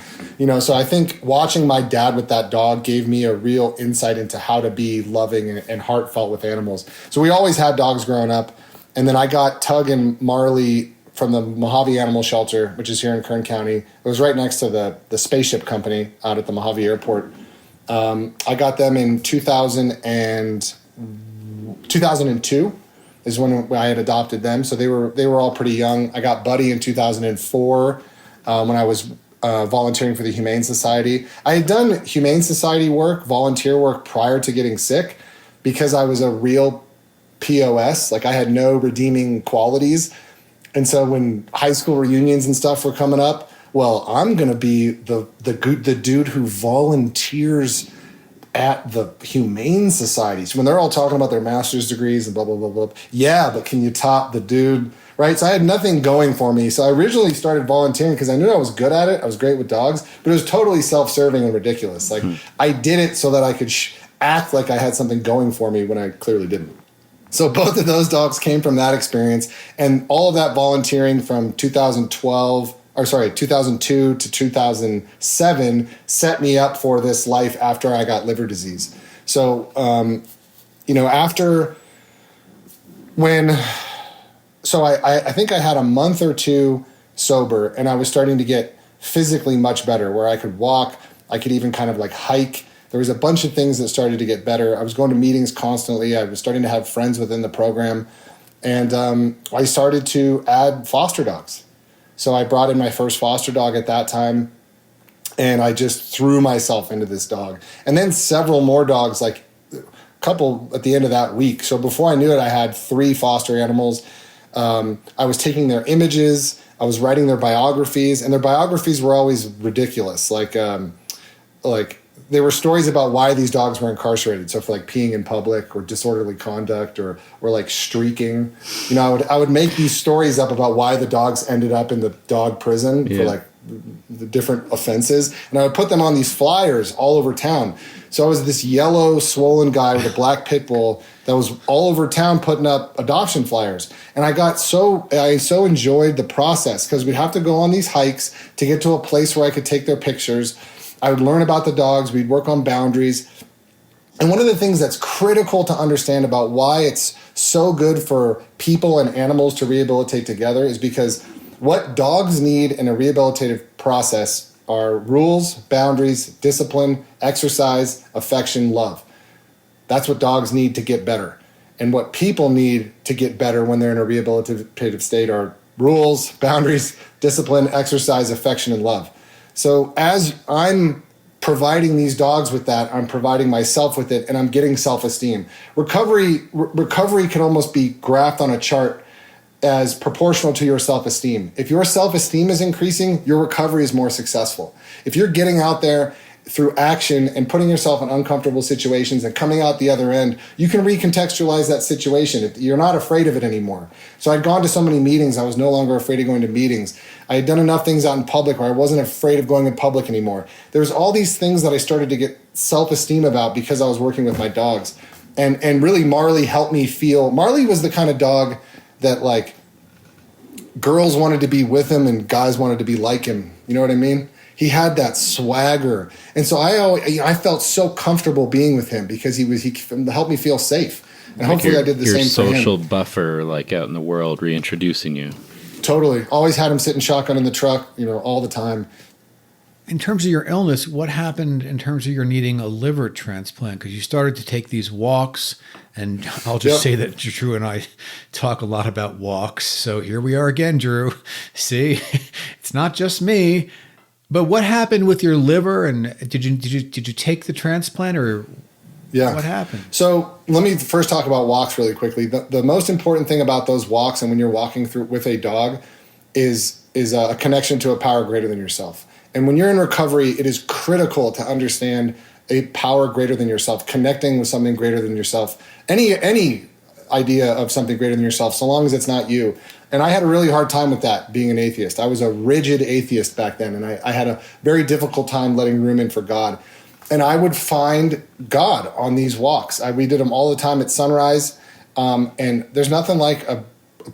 So I think watching my dad with that dog gave me a real insight into how to be loving and heartfelt with animals. So we always had dogs growing up. And then I got Tug and Marley from the Mojave Animal Shelter, which is here in Kern County. It was right next to the spaceship company out at the Mojave Airport. I got them in 2002 is when I had adopted them. So they were all pretty young. I got Buddy in 2004 when I was volunteering for the Humane Society. I had done Humane Society work, volunteer work prior to getting sick because I was a real POS. Like I had no redeeming qualities. And so when high school reunions and stuff were coming up, well, I'm going to be the dude who volunteers at the Humane Societies when they're all talking about their master's degrees and blah, blah, blah, blah. Yeah, but can you top the dude, right? So I had nothing going for me. So I originally started volunteering because I knew I was good at it. I was great with dogs, but it was totally self-serving and ridiculous. Like I did it so that I could act like I had something going for me when I clearly didn't. So both of those dogs came from that experience, and all of that volunteering from 2002 to 2007 set me up for this life after I got liver disease. So, I think I had a month or two sober, and I was starting to get physically much better where I could walk. I could even kind of like hike. There was a bunch of things that started to get better. I was going to meetings constantly. I was starting to have friends within the program. And I started to add foster dogs. So I brought in my first foster dog at that time, and I just threw myself into this dog. And then several more dogs, like a couple at the end of that week. So before I knew it, I had 3 foster animals. I was taking their images. I was writing their biographies, and their biographies were always ridiculous. Like there were stories about why these dogs were incarcerated. So for like peeing in public or disorderly conduct or like streaking, I would make these stories up about why the dogs ended up in the dog prison for like the different offenses. And I would put them on these flyers all over town. So I was this yellow swollen guy with a black pit bull that was all over town putting up adoption flyers. And I so enjoyed the process because we'd have to go on these hikes to get to a place where I could take their pictures. I would learn about the dogs. We'd work on boundaries. And one of the things that's critical to understand about why it's so good for people and animals to rehabilitate together is because what dogs need in a rehabilitative process are rules, boundaries, discipline, exercise, affection, love. That's what dogs need to get better. And what people need to get better when they're in a rehabilitative state are rules, boundaries, discipline, exercise, affection, and love. So as I'm providing these dogs with that, I'm providing myself with it, and I'm getting self-esteem. Recovery can almost be graphed on a chart as proportional to your self-esteem. If your self-esteem is increasing, your recovery is more successful. If you're getting out there through action and putting yourself in uncomfortable situations and coming out the other end, you can recontextualize that situation. You're not afraid of it anymore. So I'd gone to so many meetings, I was no longer afraid of going to meetings. I had done enough things out in public where I wasn't afraid of going in public anymore. There was all these things that I started to get self-esteem about because I was working with my dogs. And really Marley helped me feel. Marley was the kind of dog that like girls wanted to be with him and guys wanted to be like him. You know what I mean? He had that swagger. And so I felt so comfortable being with him because he helped me feel safe. And like hopefully I did the same for him. Your social buffer, like out in the world, reintroducing you. Totally. Always had him sitting shotgun in the truck, all the time. In terms of your illness, what happened in terms of your needing a liver transplant? Because you started to take these walks, and I'll just say that Drew and I talk a lot about walks. So here we are again, Drew. See, it's not just me. But what happened with your liver, and did you take the transplant, or what happened? So let me first talk about walks really quickly. The most important thing about those walks, and when you're walking through with a dog, is a connection to a power greater than yourself. And when you're in recovery, it is critical to understand a power greater than yourself, connecting with something greater than yourself. Any idea of something greater than yourself, so long as it's not you. And I had a really hard time with that, being an atheist. I was a rigid atheist back then, and I had a very difficult time letting room in for God. And I would find God on these walks. We did them all the time at sunrise. And there's nothing like a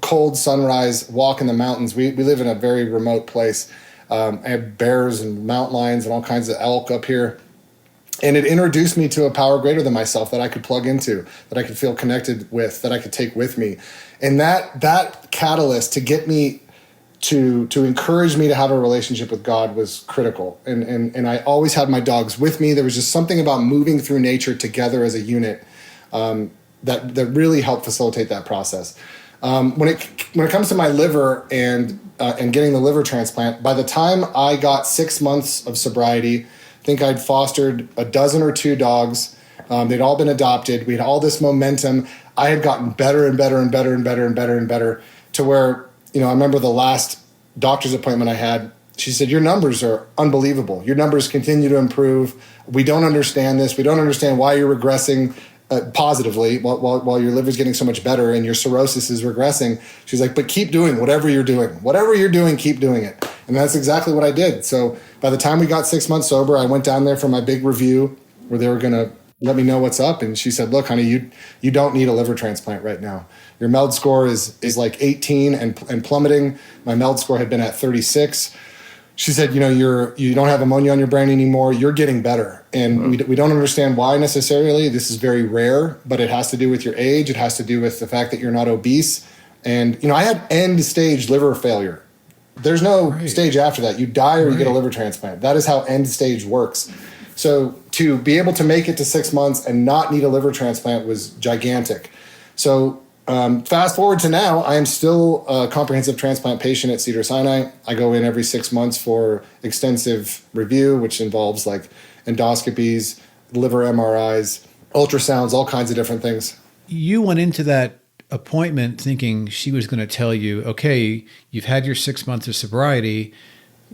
cold sunrise walk in the mountains. We live in a very remote place. I have bears and mountain lions and all kinds of elk up here. And it introduced me to a power greater than myself that I could plug into, that I could feel connected with, that I could take with me. And that catalyst to get me to encourage me to have a relationship with God was critical. And I always had my dogs with me. There was just something about moving through nature together as a unit that really helped facilitate that process. When it comes to my liver and getting the liver transplant, by the time I got 6 months of sobriety, I think I'd fostered a dozen or two dogs. They'd all been adopted. We had all this momentum. I had gotten better and better and better and better and better and better to where, I remember the last doctor's appointment I had, she said, your numbers are unbelievable. Your numbers continue to improve. We don't understand this. We don't understand why you're regressing positively while your liver's getting so much better and your cirrhosis is regressing. She's like, but keep doing whatever you're doing. Whatever you're doing, keep doing it. And that's exactly what I did. So by the time we got 6 months sober, I went down there for my big review where they were going to let me know what's up. And she said, look, honey, you don't need a liver transplant right now. Your MELD score is like 18 and plummeting. My MELD score had been at 36. She said, you don't have ammonia on your brain anymore. You're getting better. And we don't understand why necessarily. This is very rare, but it has to do with your age. It has to do with the fact that you're not obese. And, I had end stage liver failure. There's no stage after that. You die or you get a liver transplant. That is how end stage works. So to be able to make it to 6 months and not need a liver transplant was gigantic. So fast forward to now, I am still a comprehensive transplant patient at Cedars-Sinai. I go in every 6 months for extensive review, which involves like endoscopies, liver MRIs, ultrasounds, all kinds of different things. You went into that appointment thinking she was going to tell you, okay, you've had your 6 months of sobriety.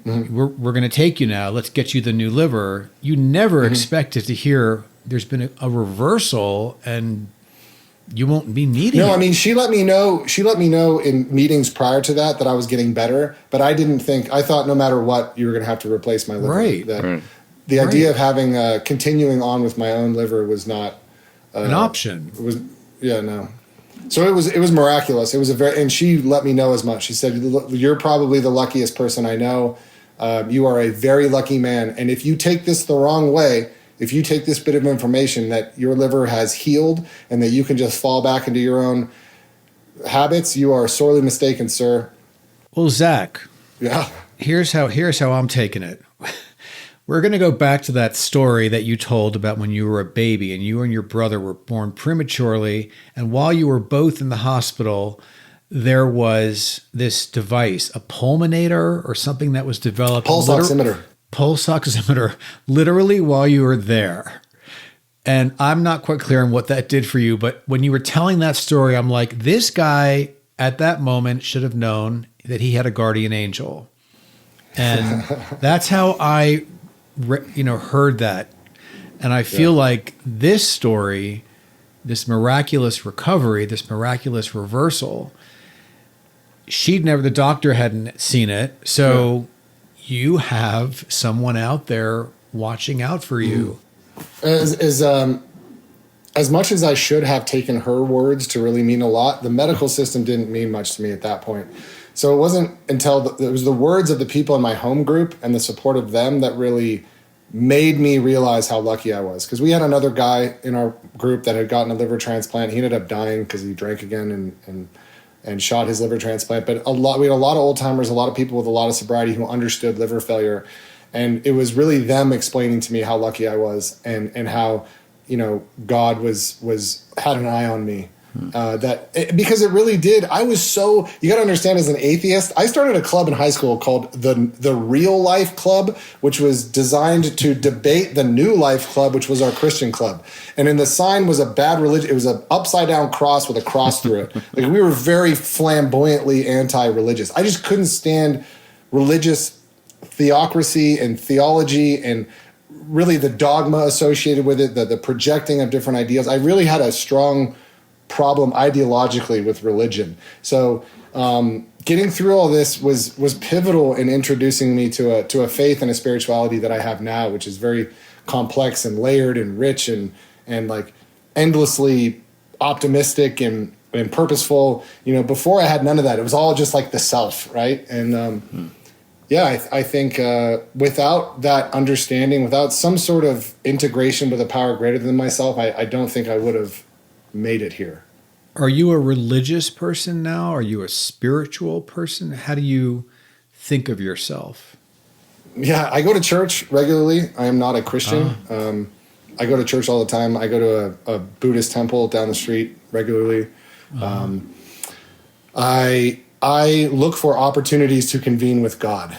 Mm-hmm. We're going to take you now. Let's get you the new liver. You never expected to hear there's been a reversal and you won't be needing it. No, I mean, she let me know in meetings prior to that I was getting better, but I thought no matter what, you were going to have to replace my liver. Right. The idea of having continuing on with my own liver was not an option. No. So it was miraculous. It was and she let me know as much. She said, you're probably the luckiest person I know. You are a very lucky man. And if you take this the wrong way, if you take this bit of information that your liver has healed and that you can just fall back into your own habits, you are sorely mistaken, sir. Well, Zach, yeah. Here's how I'm taking it. We're going to go back to that story that you told about when you were a baby and you and your brother were born prematurely. And while you were both in the hospital, there was this device, a pulmonator or something that was developed. Pulse oximeter, literally while you were there. And I'm not quite clear on what that did for you, but when you were telling that story, I'm like, this guy at that moment should have known that he had a guardian angel. And that's how I heard that. And I feel like this story, this miraculous recovery, this miraculous reversal, the doctor hadn't seen it. So you have someone out there watching out for you. As much as I should have taken her words to really mean a lot, the medical system didn't mean much to me at that point. So it wasn't until it was the words of the people in my home group and the support of them that really made me realize how lucky I was. Because we had another guy in our group that had gotten a liver transplant. He ended up dying because he drank again and shot his liver transplant. But we had a lot of old timers, a lot of people with a lot of sobriety who understood liver failure. And it was really them explaining to me how lucky I was and how, God had an eye on me. Because it really did. I was you got to understand, as an atheist, I started a club in high school called the Real Life Club, which was designed to debate the New Life Club, which was our Christian club. And in the sign was a bad religion. It was an upside down cross with a cross through it. Like, we were very flamboyantly anti-religious. I just couldn't stand religious theocracy and theology and really the dogma associated with it, the projecting of different ideas. I really had a strong problem ideologically with religion. So getting through all this was pivotal in introducing me to a faith and a spirituality that I have now, which is very complex and layered and rich and like endlessly optimistic and purposeful. You know, before I had none of that. It was all just like the self, right? And I think without that understanding, without some sort of integration with a power greater than myself, I don't think I would have made it here. Are you a religious person now? Are you a spiritual person? How do you think of yourself? Yeah, I go to church regularly. I am not a Christian. I go to church all the time. I go to a Buddhist temple down the street regularly. I look for opportunities to convene with God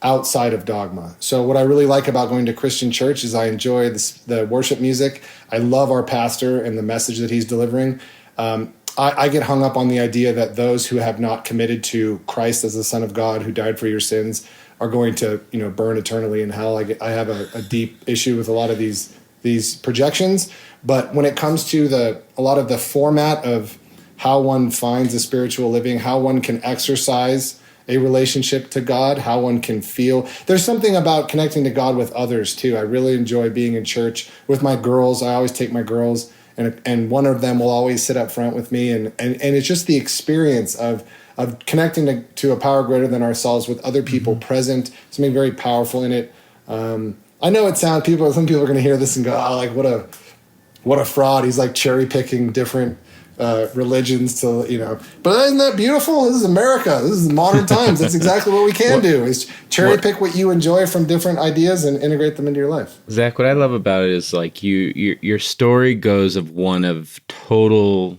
outside of dogma. So what I really like about going to Christian church is I enjoy the worship music. I love our pastor and the message that he's delivering. I get hung up on the idea that those who have not committed to Christ as the Son of God who died for your sins are going to, burn eternally in hell. I have a deep issue with a lot of these projections. But when it comes to a lot of the format of how one finds a spiritual living, how one can exercise a relationship to God, how one can feel. There's something about connecting to God with others too. I really enjoy being in church with my girls. I always take my girls, and one of them will always sit up front with me. And it's just the experience of connecting to a power greater than ourselves with other people present. Something very powerful in it. I know it sounds, some people are going to hear this and go, oh, like what a fraud. He's like cherry picking different religions to, but isn't that beautiful? This is America. This is modern times. That's exactly what we can do, is cherry pick what you enjoy from different ideas and integrate them into your life. Zach, what I love about it is like your story goes of one of total,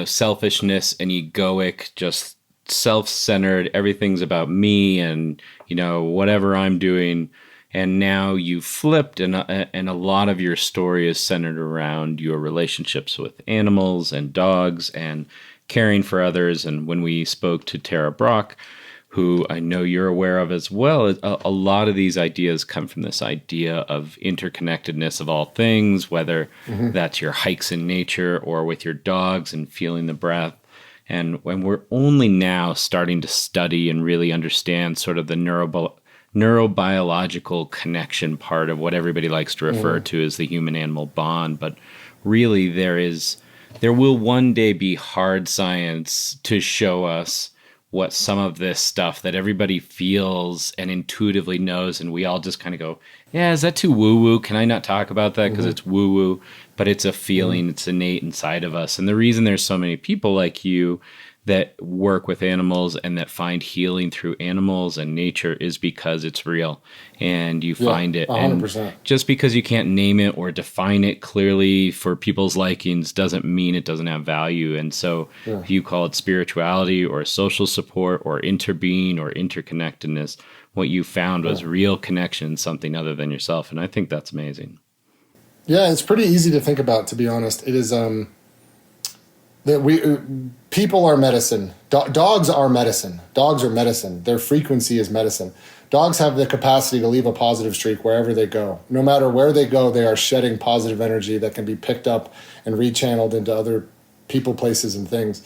selfishness and egoic, just self-centered. Everything's about me and, whatever I'm doing. And now you've flipped, and a lot of your story is centered around your relationships with animals and dogs and caring for others. And when we spoke to Tara Brock, who I know you're aware of as well, a lot of these ideas come from this idea of interconnectedness of all things, whether that's your hikes in nature or with your dogs and feeling the breath. And when we're only now starting to study and really understand sort of the neurobiological connection part of what everybody likes to refer to as the human-animal bond. But really there will one day be hard science to show us what some of this stuff that everybody feels and intuitively knows, and we all just kind of go, yeah, is that too woo-woo? Can I not talk about that because it's woo-woo? But it's a feeling, it's innate inside of us. And the reason there's so many people like you that work with animals and that find healing through animals and nature is because it's real and you find it. 100%. And just because you can't name it or define it clearly for people's likings doesn't mean it doesn't have value. And so if you call it spirituality or social support or interbeing or interconnectedness, what you found was real connection, something other than yourself. And I think that's amazing. Yeah, it's pretty easy to think about, to be honest. It is that people are medicine. Dogs are medicine. Dogs are medicine. Their frequency is medicine. Dogs have the capacity to leave a positive streak wherever they go. No matter where they go, they are shedding positive energy that can be picked up and rechanneled into other people, places, and things.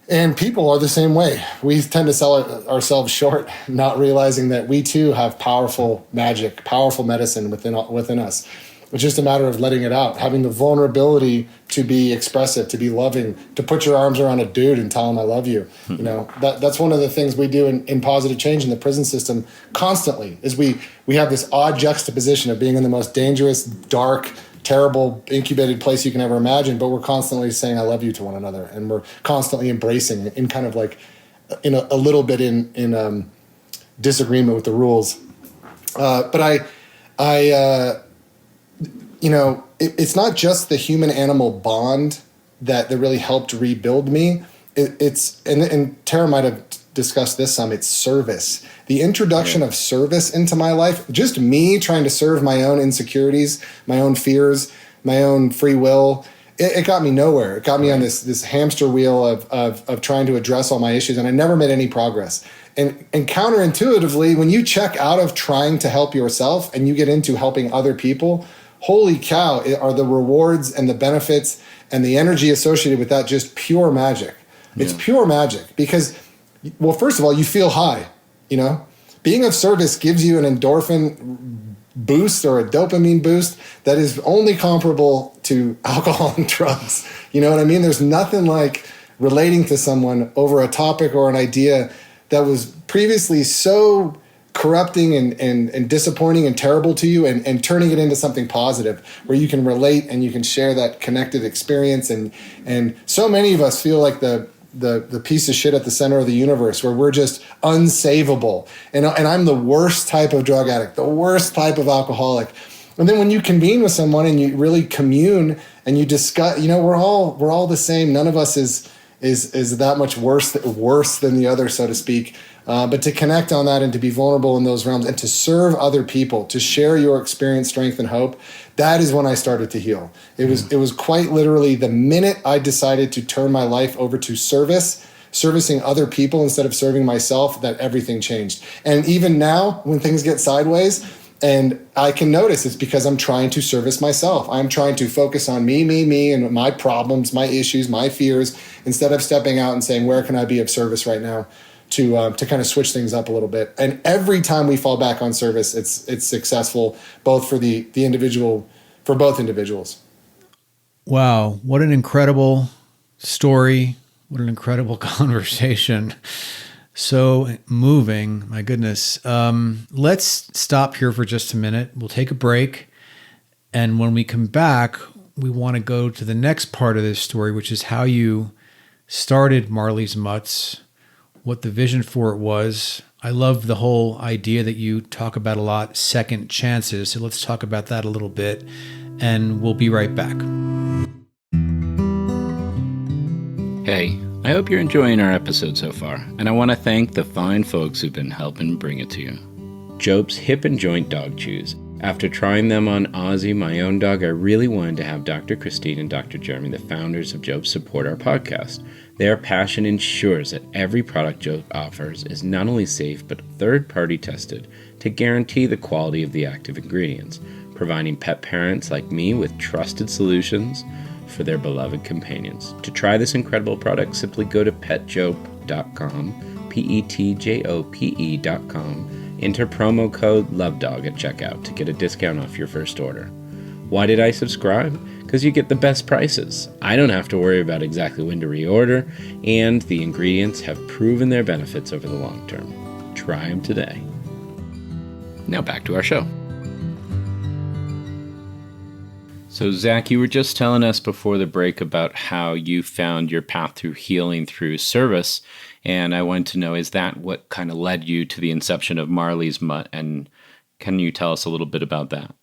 And people are the same way. We tend to sell ourselves short, not realizing that we too have powerful magic, powerful medicine within us. It's just a matter of letting it out, having the vulnerability to be expressive, to be loving, to put your arms around a dude and tell him I love you. That's one of the things we do in positive change in the prison system constantly, is we have this odd juxtaposition of being in the most dangerous, dark, terrible, incubated place you can ever imagine, but we're constantly saying I love you to one another, and we're constantly embracing it in kind of like in a little bit in disagreement with the rules. But it's not just the human-animal bond that really helped rebuild me. And Tara might have discussed this some. It's service. The introduction of service into my life, just me trying to serve my own insecurities, my own fears, my own free will, it got me nowhere. It got me on this hamster wheel of trying to address all my issues, and I never made any progress. And counterintuitively, when you check out of trying to help yourself and you get into helping other people, holy cow, are the rewards and the benefits and the energy associated with that just pure magic. It's pure magic because, well, first of all, you feel high, Being of service gives you an endorphin boost or a dopamine boost that is only comparable to alcohol and drugs. You know what I mean? There's nothing like relating to someone over a topic or an idea that was previously so corrupting and disappointing and terrible to you, and turning it into something positive where you can relate and you can share that connected experience. And so many of us feel like the piece of shit at the center of the universe, where we're just unsavable. And I'm the worst type of drug addict, the worst type of alcoholic. And then when you convene with someone and you really commune and you discuss, we're all the same. None of us is that much worse than the other, so to speak. But to connect on that and to be vulnerable in those realms and to serve other people, to share your experience, strength, and hope, that is when I started to heal. It was quite literally the minute I decided to turn my life over to servicing other people instead of serving myself, that everything changed. And even now, when things get sideways, and I can notice it's because I'm trying to service myself. I'm trying to focus on me, and my problems, my issues, my fears, instead of stepping out and saying, where can I be of service right now? To kind of switch things up a little bit. And every time we fall back on service, it's successful, both for the individual, for both individuals. Wow, what an incredible story. What an incredible conversation. So moving, my goodness. Let's stop here for just a minute. We'll take a break. And when we come back, we want to go to the next part of this story, which is how you started Marley's Mutts, what the vision for it was. I love the whole idea that you talk about a lot, second chances. So let's talk about that a little bit, and we'll be right back. Hey, I hope you're enjoying our episode so far, and I want to thank the fine folks who've been helping bring it to you. Jope's Hip and Joint Dog Chews. After trying them on Ozzy, my own dog, I really wanted to have Dr. Christine and Dr. Jeremy, the founders of Jope, support our podcast. Their passion ensures that every product Jope offers is not only safe, but third-party tested to guarantee the quality of the active ingredients, providing pet parents like me with trusted solutions for their beloved companions. To try this incredible product, simply go to petjope.com, petjope.com, enter promo code LOVEDOG at checkout to get a discount off your first order. Why did I subscribe? Because you get the best prices. I don't have to worry about exactly when to reorder, and the ingredients have proven their benefits over the long term. Try them today. Now back to our show. So Zach, you were just telling us before the break about how you found your path through healing through service, and I wanted to know, is that what kind of led you to the inception of Marley's Mutt, and can you tell us a little bit about that?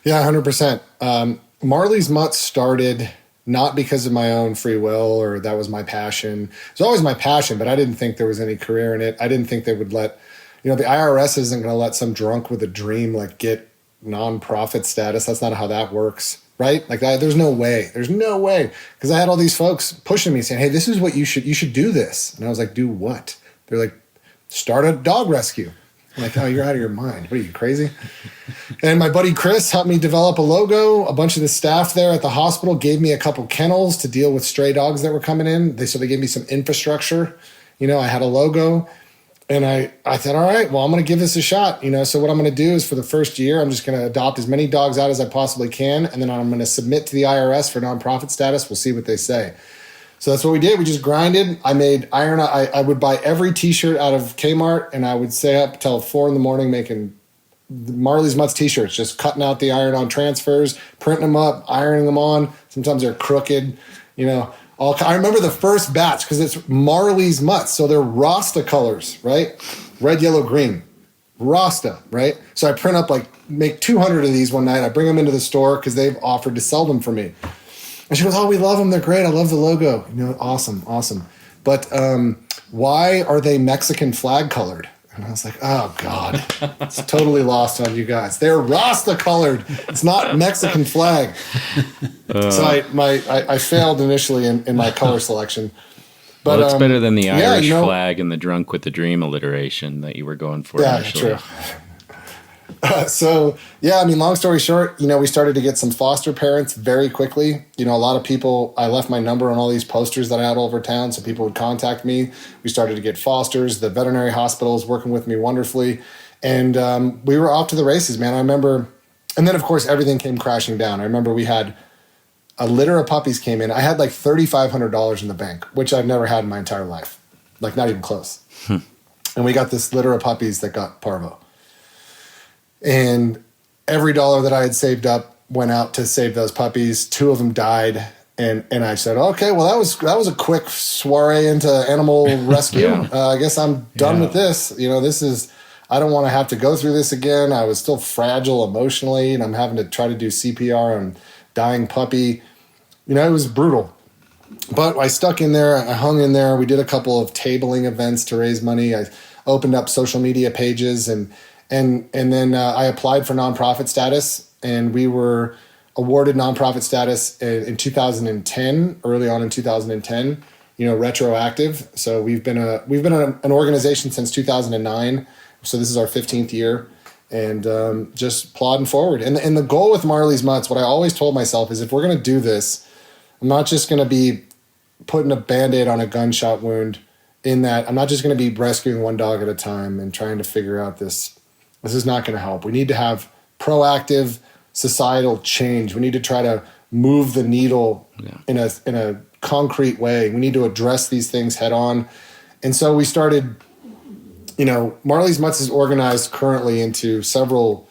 Yeah, 100%. Marley's Mutts started not because of my own free will or that was my passion. It was always my passion, but I didn't think there was any career in it. I didn't think they would let, the IRS isn't going to let some drunk with a dream get nonprofit status. That's not how that works, right? There's no way. There's no way. Because I had all these folks pushing me saying, hey, this is what you should do this. And I was like, do what? They're like, start a dog rescue. I'm like, oh, you're out of your mind. What are you, crazy? And my buddy Chris helped me develop a logo. A bunch of the staff there at the hospital gave me a couple kennels to deal with stray dogs that were coming in. So they gave me some infrastructure. I had a logo. And I thought, all right, well, I'm going to give this a shot. So what I'm going to do is for the first year, I'm just going to adopt as many dogs out as I possibly can. And then I'm going to submit to the IRS for nonprofit status. We'll see what they say. So that's what we did. We just grinded. I made iron. I would buy every T-shirt out of Kmart, and I would stay up till 4 a.m. making Marley's Mutts T-shirts, just cutting out the iron-on transfers, printing them up, ironing them on. Sometimes they're crooked. I remember the first batch because it's Marley's Mutts, so they're Rasta colors, right? Red, yellow, green. Rasta, right? So I print up make 200 of these one night. I bring them into the store because they've offered to sell them for me. And she goes, oh, we love them. They're great. I love the logo. Awesome. But why are they Mexican flag colored? And I was like, oh, God. It's totally lost on you guys. They're Rasta colored. It's not Mexican flag. So I failed initially in my color selection. But it's better than the Irish flag and the drunk with the dream alliteration that you were going for initially. Yeah, true. Long story short, we started to get some foster parents very quickly. A lot of people, I left my number on all these posters that I had all over town, so people would contact me. We started to get fosters. The veterinary hospital is working with me wonderfully. And we were off to the races, man. I remember, and then of course everything came crashing down. I remember we had a litter of puppies came in. I had like $3,500 in the bank, which I've never had in my entire life, like not even close. And we got this litter of puppies that got parvo. And every dollar that I had saved up went out to save those puppies. 2 of them died. And I said, okay, well, that was a quick soiree into animal rescue. I guess I'm done with this. I don't want to have to go through this again. I was still fragile emotionally, and I'm having to try to do CPR on dying puppy. It was brutal. But I stuck in there. I hung in there. We did a couple of tabling events to raise money. I opened up social media pages, and then I applied for nonprofit status, and we were awarded nonprofit status in 2010, early on in 2010. Retroactive. So we've been an organization since 2009. So this is our 15th year, and just plodding forward. And the goal with Marley's Mutts, what I always told myself is, if we're going to do this, I'm not just going to be putting a Band-Aid on a gunshot wound, in that I'm not just going to be rescuing one dog at a time and trying to figure out this. This is not going to help. We need to have proactive societal change. We need to try to move the needle in a concrete way. We need to address these things head on. And so we started, Marley's Mutts is organized currently into several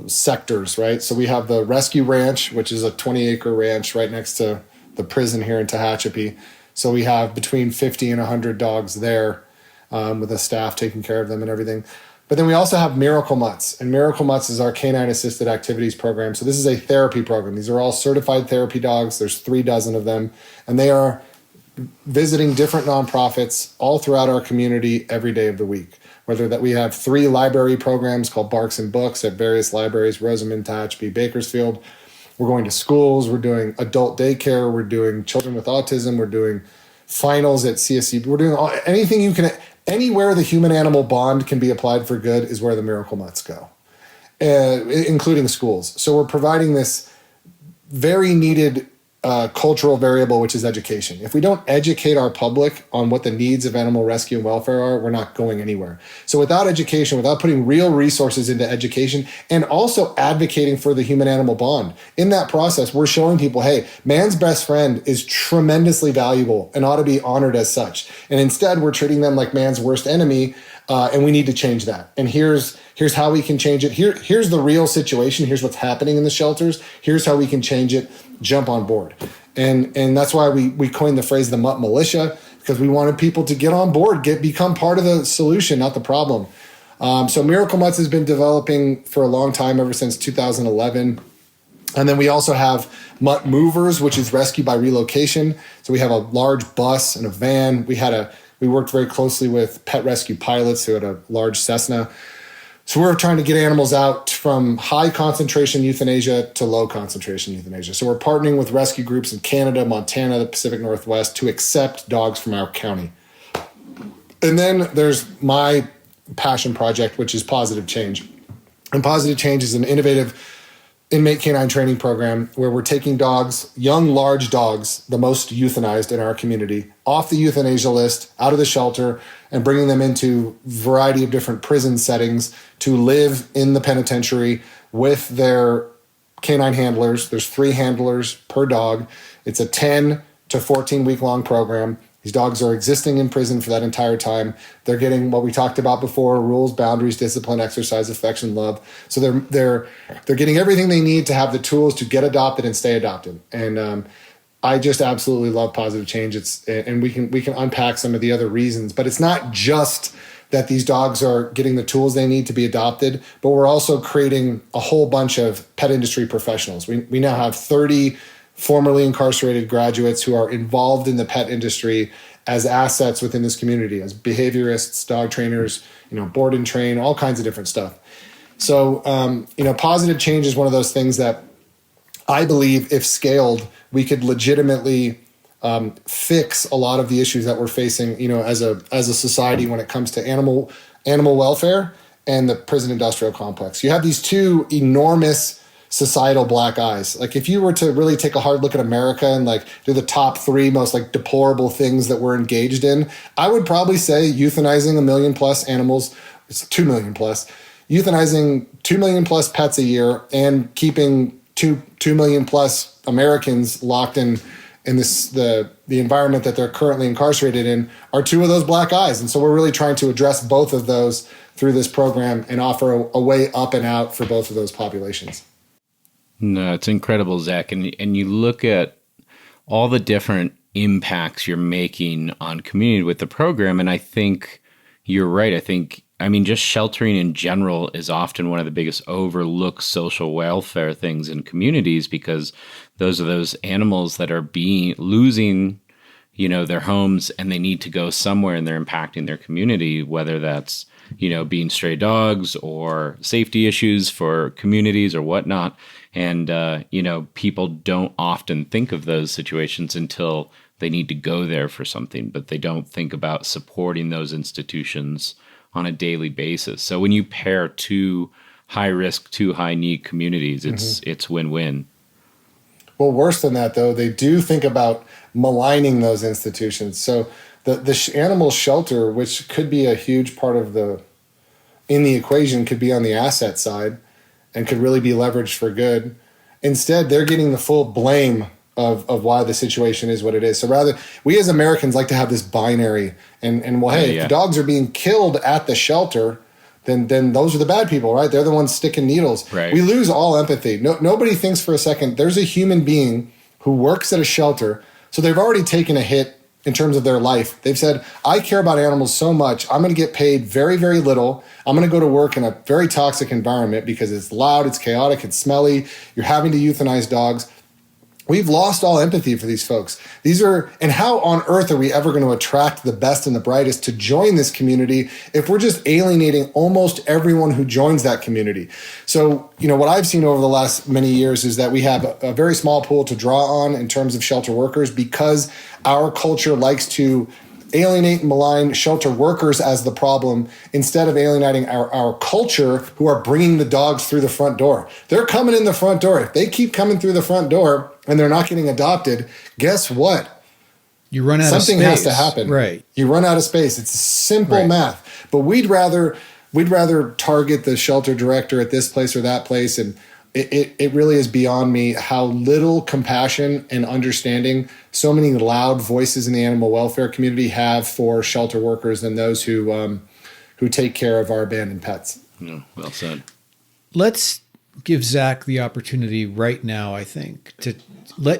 sectors, right? So we have the Rescue Ranch, which is a 20-acre ranch right next to the prison here in Tehachapi. So we have between 50 and 100 dogs there, with a staff taking care of them and everything. But then we also have Miracle Mutts, and Miracle Mutts is our canine assisted activities program. So this is a therapy program. These are all certified therapy dogs. There's 36 of them, and they are visiting different nonprofits all throughout our community every day of the week. Whether that we have 3 library programs called Barks and Books at various libraries, Rosamond, Tehachapi, Bakersfield. We're going to schools. We're doing adult daycare. We're doing children with autism. We're doing finals at CSC. We're doing anything you can. Anywhere the human-animal bond can be applied for good is where the Miracle Mutts go, including schools. So we're providing this very needed cultural variable, which is education. If we don't educate our public on what the needs of animal rescue and welfare are, we're not going anywhere. So without education, without putting real resources into education, and also advocating for the human-animal bond, in that process, we're showing people, hey, man's best friend is tremendously valuable and ought to be honored as such. And instead, we're treating them like man's worst enemy, and we need to change that. And here's how we can change it. Here's the real situation. Here's what's happening in the shelters. Here's how we can change it. Jump on board. And that's why we coined the phrase the Mutt Militia, because we wanted people to get on board, become part of the solution, not the problem. So Miracle Mutts has been developing for a long time, ever since 2011. And then we also have Mutt Movers, which is rescue by relocation. So we have a large bus and a van. We worked very closely with pet rescue pilots who had a large Cessna. So we're trying to get animals out from high concentration euthanasia to low concentration euthanasia. So we're partnering with rescue groups in Canada, Montana, the Pacific Northwest to accept dogs from our county. And then there's my passion project, which is Pawsitive Change. And Pawsitive Change is an innovative inmate canine training program where we're taking dogs, young, large dogs, the most euthanized in our community, off the euthanasia list, out of the shelter, and bringing them into a variety of different prison settings to live in the penitentiary with their canine handlers. There's 3 handlers per dog. It's a 10 to 14 week long program. These dogs are existing in prison for that entire time. They're getting what we talked about before: rules, boundaries, discipline, exercise, affection, love. So they're getting everything they need to have the tools to get adopted and stay adopted. And I just absolutely love Pawsitive Change. And we can unpack some of the other reasons, but it's not just that these dogs are getting the tools they need to be adopted, but we're also creating a whole bunch of pet industry professionals. We now have 30 formerly incarcerated graduates who are involved in the pet industry as assets within this community, as behaviorists, dog trainers, board and train, all kinds of different stuff. So, Pawsitive Change is one of those things that I believe, if scaled, we could legitimately fix a lot of the issues that we're facing, as a society when it comes to animal welfare and the prison industrial complex. You have these 2 enormous societal black eyes. Like, if you were to really take a hard look at America and do the top 3 most deplorable things that we're engaged in, I would probably say euthanizing 1 million+ animals it's 2 million plus, euthanizing 2 million plus pets a year and keeping 2 million plus Americans locked in the environment that they're currently incarcerated in are two of those black eyes. And so we're really trying to address both of those through this program and offer a way up and out for both of those populations. No, it's incredible, Zach. And you look at all the different impacts you're making on community with the program. And I think you're right. I mean, just sheltering in general is often one of the biggest overlooked social welfare things in communities, because those are those animals that are losing, their homes, and they need to go somewhere, and they're impacting their community, whether that's, being stray dogs or safety issues for communities or whatnot. And, people don't often think of those situations until they need to go there for something, but they don't think about supporting those institutions on a daily basis. So when you pair two high risk, two high need communities, it's win-win. Well, worse than that, though, they do think about maligning those institutions. So the animal shelter, which could be a huge part of in the equation, could be on the asset side and could really be leveraged for good. Instead, they're getting the full blame of why the situation is what it is. So rather, we as Americans like to have this binary and if the dogs are being killed at the shelter, then those are the bad people, right? They're the ones sticking needles. Right. We lose all empathy. Nobody thinks for a second there's a human being who works at a shelter, so they've already taken a hit in terms of their life. They've said, I care about animals so much, I'm going to get paid very, very little. I'm going to go to work in a very toxic environment because it's loud, it's chaotic, it's smelly. You're having to euthanize dogs. We've lost all empathy for these folks. And how on earth are we ever going to attract the best and the brightest to join this community if we're just alienating almost everyone who joins that community? So, what I've seen over the last many years is that we have a very small pool to draw on in terms of shelter workers, because our culture likes to alienate and malign shelter workers as the problem instead of alienating our culture, who are bringing the dogs through the front door. They're coming in the front door. If they keep coming through the front door and they're not getting adopted, guess what? You run out of space. Something has to happen. Right. You run out of space. It's simple math. But we'd rather target the shelter director at this place or that place. And it really is beyond me how little compassion and understanding so many loud voices in the animal welfare community have for shelter workers and those who take care of our abandoned pets. No, well said. Let's give Zach the opportunity right now, I think,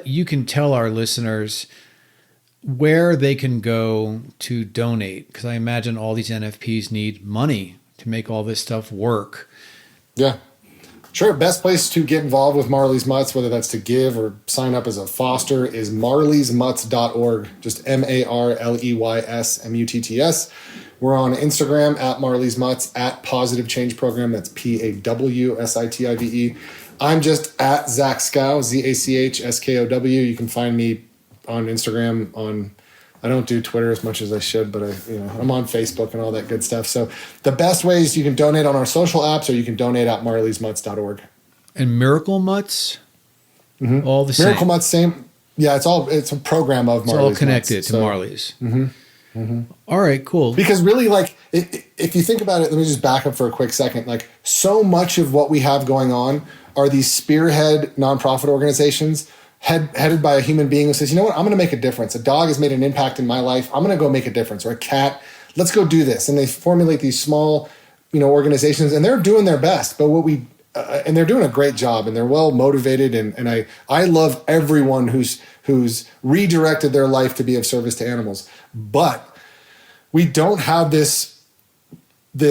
you can tell our listeners where they can go to donate, because I imagine all these NFPs need money to make all this stuff work. Yeah. Sure. Best place to get involved with Marley's Mutts, whether that's to give or sign up as a foster, is marleysmutts.org. Just MarleysMutts. We're on Instagram at Marley's Mutts, at Pawsitive Change Program. That's PAWSITIVE. I'm just at Zach Skow, ZACHSKOW. You can find me on Instagram. I don't do Twitter as much as I should, but I'm on Facebook and all that good stuff. So the best ways, you can donate on our social apps, or you can donate at marleysmutts.org. And Miracle Mutts, all the same. Miracle Mutts, same. Yeah, it's a program of Marley's. It's all connected to Marley's. All right, cool. Because really, if you think about it, let me just back up for a quick second. So much of what we have going on are these spearhead nonprofit organizations headed by a human being who says, you know what, I'm going to make a difference. A dog has made an impact in my life. I'm going to go make a difference. Or a cat, let's go do this. And they formulate these small, organizations, and they're doing their best. But and they're doing a great job, and they're well motivated. And I love everyone who's redirected their life to be of service to animals. But we don't have this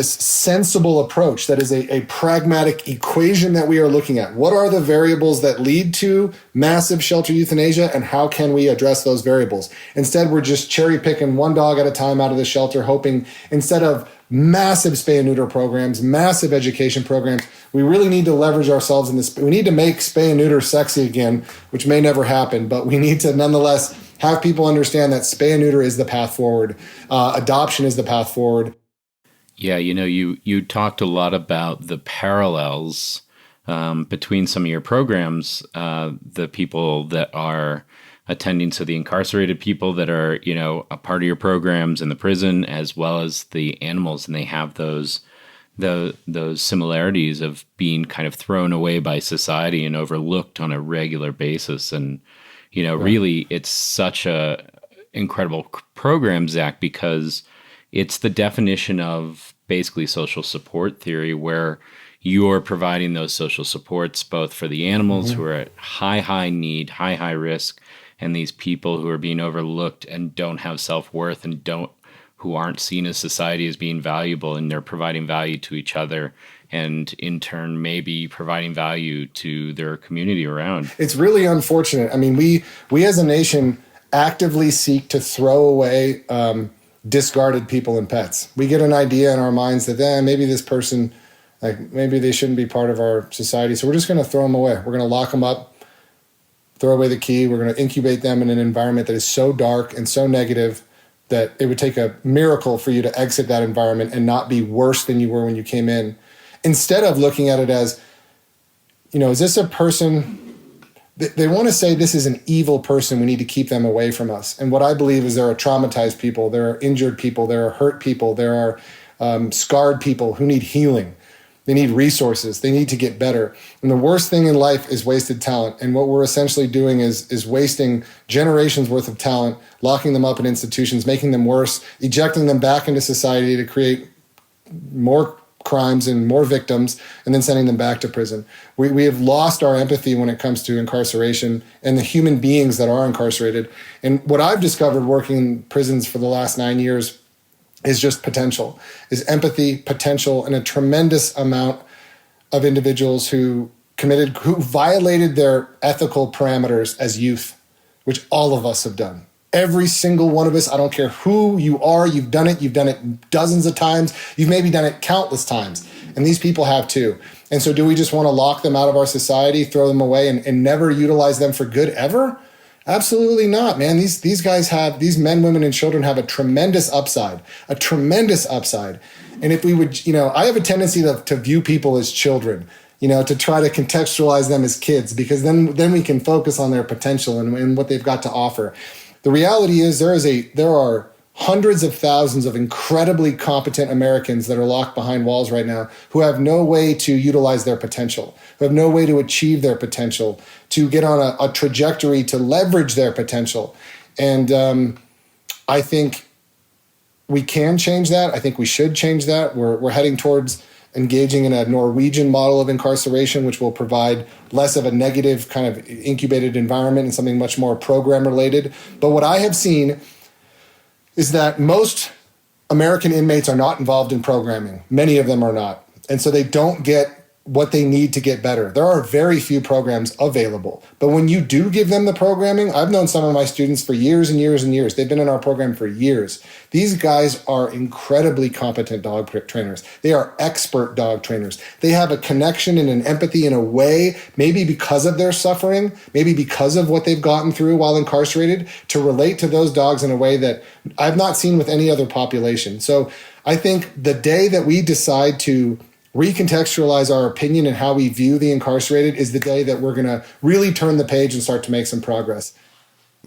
sensible approach that is a pragmatic equation that we are looking at. What are the variables that lead to massive shelter euthanasia, and how can we address those variables? Instead, we're just cherry picking one dog at a time out of the shelter, hoping, instead of massive spay and neuter programs, massive education programs, we really need to leverage ourselves in this. We need to make spay and neuter sexy again, which may never happen, but we need to nonetheless have people understand that spay and neuter is the path forward. Adoption is the path forward. Yeah, you talked a lot about the parallels between some of your programs, the people that are attending, so the incarcerated people that are, a part of your programs in the prison, as well as the animals, and they have those those similarities of being kind of thrown away by society and overlooked on a regular basis. And, really, it's such a incredible program, Zach, because it's the definition of basically social support theory, where you're providing those social supports both for the animals who are at high need, high risk, and these people who are being overlooked and don't have self-worth and who aren't seen as society as being valuable, and they're providing value to each other and in turn maybe providing value to their community around. It's really unfortunate. I mean, we as a nation actively seek to throw away discarded people and pets. We get an idea in our minds that maybe this person, maybe they shouldn't be part of our society, so we're just going to throw them away. We're going to lock them up, throw away the key. We're going to incubate them in an environment that is so dark and so negative that it would take a miracle for you to exit that environment and not be worse than you were when you came in. Instead of looking at it as, is this a person, they want to say this is an evil person, we need to keep them away from us. And what I believe is there are traumatized people, there are injured people, there are hurt people, there are scarred people who need healing. They need resources. They need to get better. And the worst thing in life is wasted talent. And what we're essentially doing is wasting generations worth of talent, locking them up in institutions, making them worse, ejecting them back into society to create more crimes and more victims, and then sending them back to prison. We have lost our empathy when it comes to incarceration and the human beings that are incarcerated. And what I've discovered working in prisons for the last 9 years is just potential, is empathy, potential, and a tremendous amount of individuals who violated their ethical parameters as youth, which all of us have done. Every single one of us, I don't care who you are, you've done it dozens of times, you've maybe done it countless times, and these people have too. And so do we just want to lock them out of our society, throw them away, and never utilize them for good ever? Absolutely not, man. These men, women, and children have a tremendous upside. And if we would, I have a tendency to view people as children, to try to contextualize them as kids, because then we can focus on their potential and what they've got to offer. The reality is there are hundreds of thousands of incredibly competent Americans that are locked behind walls right now who have no way to utilize their potential, who have no way to achieve their potential, to get on a trajectory to leverage their potential. And I think we can change that. I think we should change that. We're heading towards engaging in a Norwegian model of incarceration, which will provide less of a negative kind of incubated environment and something much more program related. But what I have seen is that most American inmates are not involved in programming. Many of them are not. And so they don't get what they need to get better. There are very few programs available. But when you do give them the programming, I've known some of my students for years and years and years. They've been in our program for years. These guys are incredibly competent dog trainers. They are expert dog trainers. They have a connection and an empathy in a way, maybe because of their suffering, maybe because of what they've gotten through while incarcerated, to relate to those dogs in a way that I've not seen with any other population. So I think the day that we decide to recontextualize our opinion and how we view the incarcerated is the day that we're going to really turn the page and start to make some progress.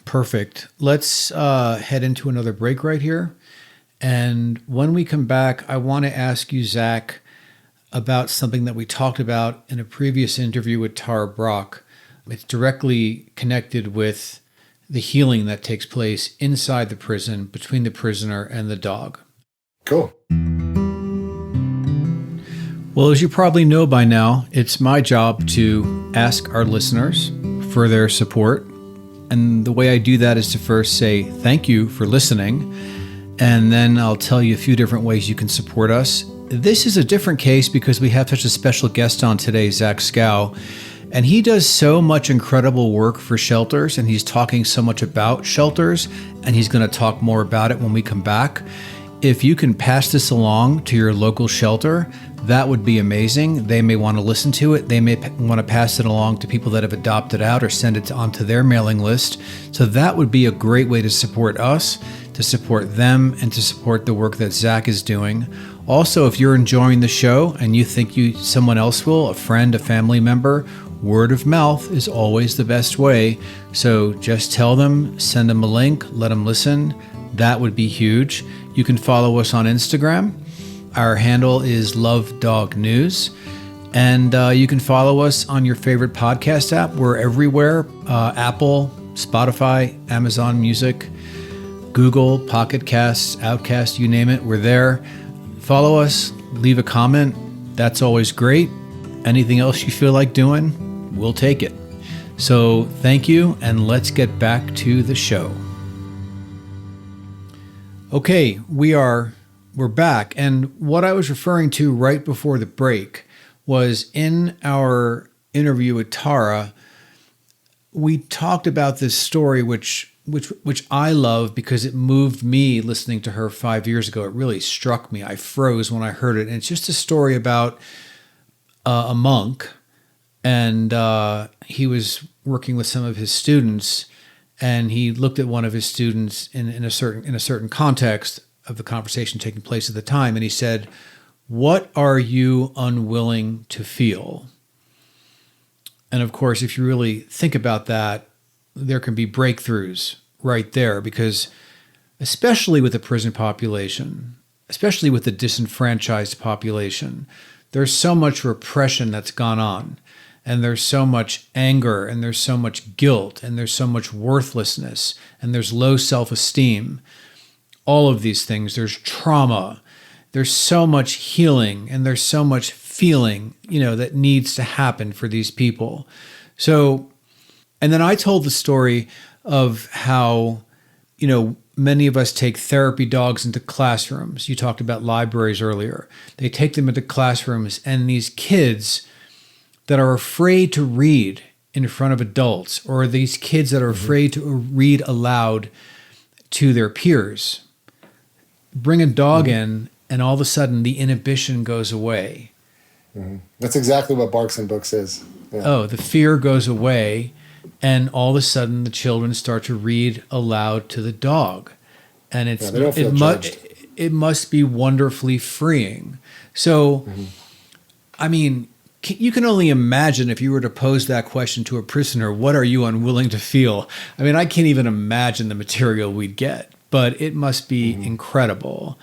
Perfect. Let's head into another break right here. And when we come back, I want to ask you, Zach, about something that we talked about in a previous interview with Tara Brock. It's directly connected with the healing that takes place inside the prison between the prisoner and the dog. Cool. Well, as you probably know by now, it's my job to ask our listeners for their support. And the way I do that is to first say thank you for listening. And then I'll tell you a few different ways you can support us. This is a different case because we have such a special guest on today, Zach Skow. And he does so much incredible work for shelters, and he's talking so much about shelters, and he's going to talk more about it when we come back. If you can pass this along to your local shelter, that would be amazing. They may want to listen to it. They may want to pass it along to people that have adopted out or send it onto their mailing list. So that would be a great way to support us, to support them, and to support the work that Zach is doing. Also, if you're enjoying the show and you think someone else will, a friend, a family member, word of mouth is always the best way. So just tell them, send them a link, let them listen. That would be huge. You can follow us on Instagram. Our handle is Love Dog News. And you can follow us on your favorite podcast app. We're everywhere. Apple, Spotify, Amazon Music, Google, Pocket Casts, Outcast, you name it, we're there. Follow us, leave a comment. That's always great. Anything else you feel like doing, we'll take it. So thank you, and let's get back to the show. Okay, we're back. And what I was referring to right before the break was in our interview with Tara, we talked about this story, which I love because it moved me listening to her 5 years ago. It really struck me. I froze when I heard it. And it's just a story about a monk, and he was working with some of his students, and he looked at one of his students in a certain context of the conversation taking place at the time, and he said, "What are you unwilling to feel?" And of course, if you really think about that, there can be breakthroughs right there, because especially with the prison population, especially with the disenfranchised population, there's so much repression that's gone on, and there's so much anger, and there's so much guilt, and there's so much worthlessness, and there's low self-esteem. All of these things, there's trauma, there's so much healing, and there's so much feeling, that needs to happen for these people. So, and then I told the story of how, many of us take therapy dogs into classrooms. You talked about libraries earlier. They take them into classrooms, and these kids that are afraid to read in front of adults, or these kids that are afraid to read aloud to their peers, bring a dog in, and all of a sudden the inhibition goes away. That's exactly what Barks and Books is. Yeah. Oh, the fear goes away, and all of a sudden the children start to read aloud to the dog. And they don't feel judged. It must be wonderfully freeing. So, I mean, you can only imagine if you were to pose that question to a prisoner, what are you unwilling to feel? I mean, I can't even imagine the material we'd get, but it must be incredible.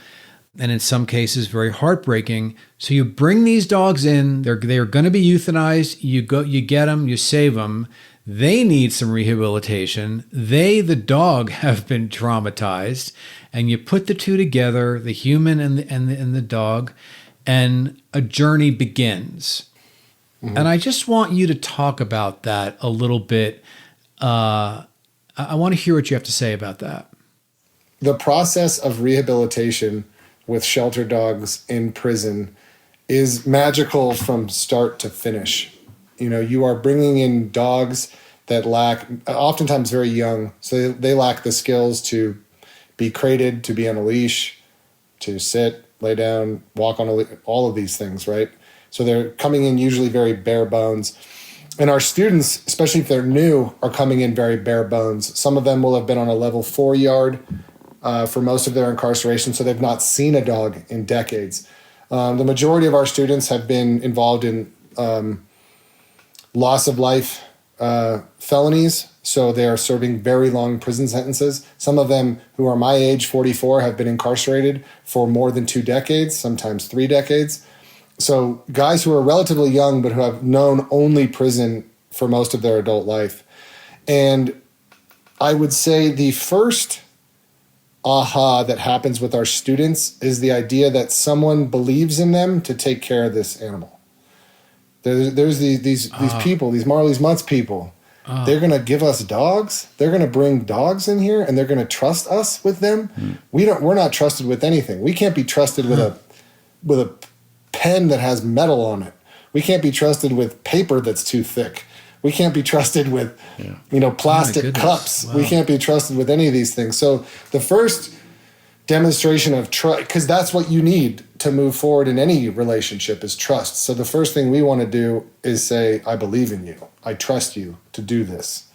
And in some cases, very heartbreaking. So you bring these dogs in, they're going to be euthanized. You get them, you save them. They need some rehabilitation. The dog, have been traumatized, and you put the two together, the human and the dog, and a journey begins. And I just want you to talk about that a little bit. I want to hear what you have to say about that. The process of rehabilitation with shelter dogs in prison is magical from start to finish. You are bringing in dogs that lack, oftentimes very young, so they lack the skills to be crated, to be on a leash, to sit, lay down, walk on a leash, all of these things, right? So they're coming in usually very bare bones. And our students, especially if they're new, are coming in very bare bones. Some of them will have been on a level 4 yard for most of their incarceration, so they've not seen a dog in decades. The majority of our students have been involved in loss of life felonies, so they are serving very long prison sentences. Some of them who are my age, 44, have been incarcerated for more than 2 decades, sometimes 3 decades. So guys who are relatively young but who have known only prison for most of their adult life. And I would say the first aha that happens with our students is the idea that someone believes in them to take care of this animal. There's these people, these Marley's Mutts people. They're going to give us dogs. They're going to bring dogs in here, and they're going to trust us with them. We're not trusted with anything. We can't be trusted with a pen that has metal on it. We can't be trusted with paper that's too thick. We can't be trusted with, plastic cups. Wow. We can't be trusted with any of these things. So the first demonstration of trust, because that's what you need to move forward in any relationship, is trust. So the first thing we want to do is say, I believe in you. I trust you to do this.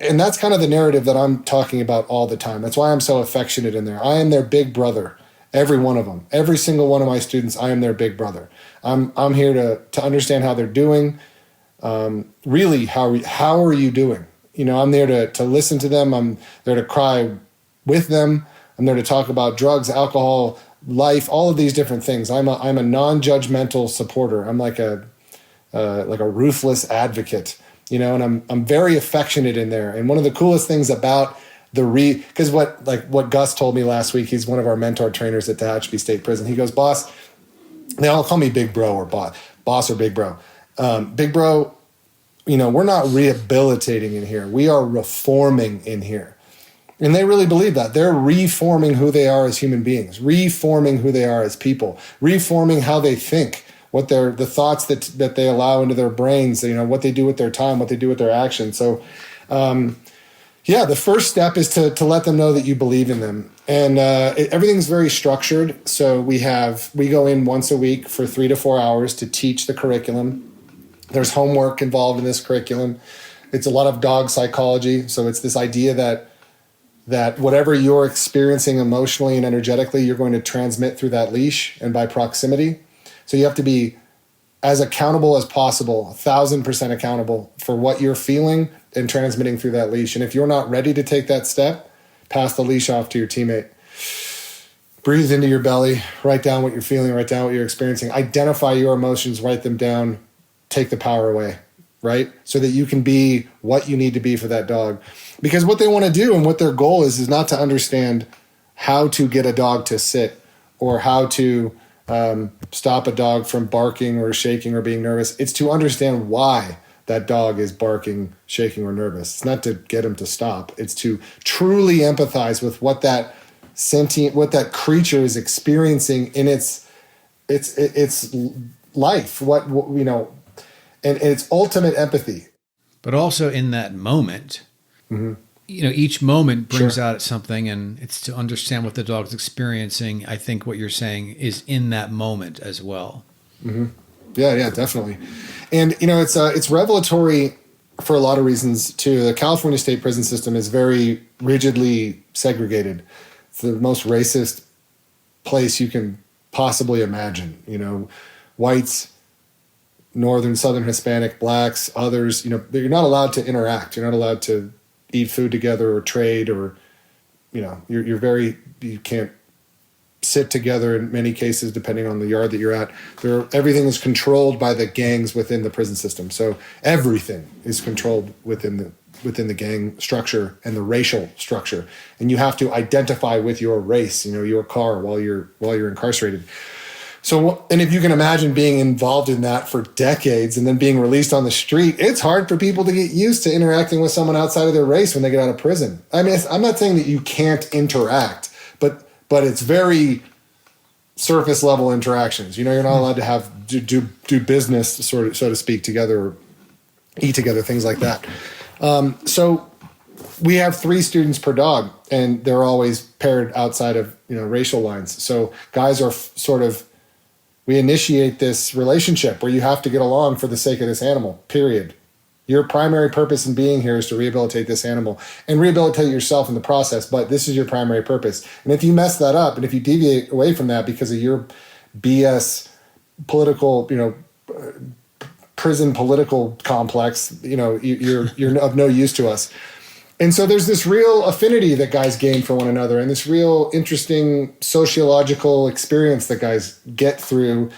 And that's kind of the narrative that I'm talking about all the time. That's why I'm so affectionate in there. I am their big brother. Every one of them. Every single one of my students, I am their big brother. I'm here to understand how they're doing. Really, how are you doing? I'm there to listen to them. I'm there to cry with them. I'm there to talk about drugs, alcohol, life, all of these different things. I'm a non-judgmental supporter. I'm like a ruthless advocate, you know, and I'm very affectionate in there. And one of the coolest things about because what Gus told me last week, he's one of our mentor trainers at Tehachapi State Prison. He goes, boss, they all call me Big Bro or boss or Big Bro. Big Bro, you know, we're not rehabilitating in here. We are reforming in here. And they really believe that. They're reforming who they are as human beings, reforming who they are as people, reforming how they think, the thoughts that they allow into their brains, you know, what they do with their time, what they do with their actions. So, the first step is to let them know that you believe in them. And everything's very structured. So we go in once a week for 3 to 4 hours to teach the curriculum. There's homework involved in this curriculum. It's a lot of dog psychology. So it's this idea that whatever you're experiencing emotionally and energetically, you're going to transmit through that leash and by proximity. So you have to be as accountable as possible, 1,000% accountable for what you're feeling and transmitting through that leash. And if you're not ready to take that step, pass the leash off to your teammate. Breathe into your belly, write down what you're feeling, write down what you're experiencing, identify your emotions, write them down, take the power away, right? So that you can be what you need to be for that dog. Because what they want to do and what their goal is not to understand how to get a dog to sit or how to stop a dog from barking or shaking or being nervous. It's to understand why that dog is barking, shaking, or nervous. It's not to get him to stop. It's to truly empathize with what that creature is experiencing in its life, and its ultimate empathy. But also in that moment, you know, each moment brings out something, and it's to understand what the dog's experiencing. I think what you're saying is in that moment as well. Mm-hmm. Yeah, definitely. And, you know, it's revelatory for a lot of reasons too. The California state prison system is very rigidly segregated. It's the most racist place you can possibly imagine. You know, whites, Northern, Southern Hispanic, blacks, others, you know, you're not allowed to interact. You're not allowed to eat food together or trade, or, you know, you can't sit together in many cases, depending on the yard that you're at. Everything is controlled by the gangs within the prison system. So everything is controlled within the gang structure and the racial structure. And you have to identify with your race, you know, your car while you're incarcerated. So, and if you can imagine being involved in that for decades and then being released on the street, it's hard for people to get used to interacting with someone outside of their race when they get out of prison. I mean, I'm not saying that you can't interact, but it's very surface level interactions. You know, you're not allowed to have do business, so to speak, together, or eat together, things like that. So we have 3 students per dog, and they're always paired outside of, you know, racial lines. So guys are we initiate this relationship where you have to get along for the sake of this animal, period. Your primary purpose in being here is to rehabilitate this animal and rehabilitate yourself in the process, but this is your primary purpose. And if you mess that up, and if you deviate away from that because of your BS political, you know, prison political complex, you know, you're of no use to us. And so there's this real affinity that guys gain for one another, and this real interesting sociological experience that guys get through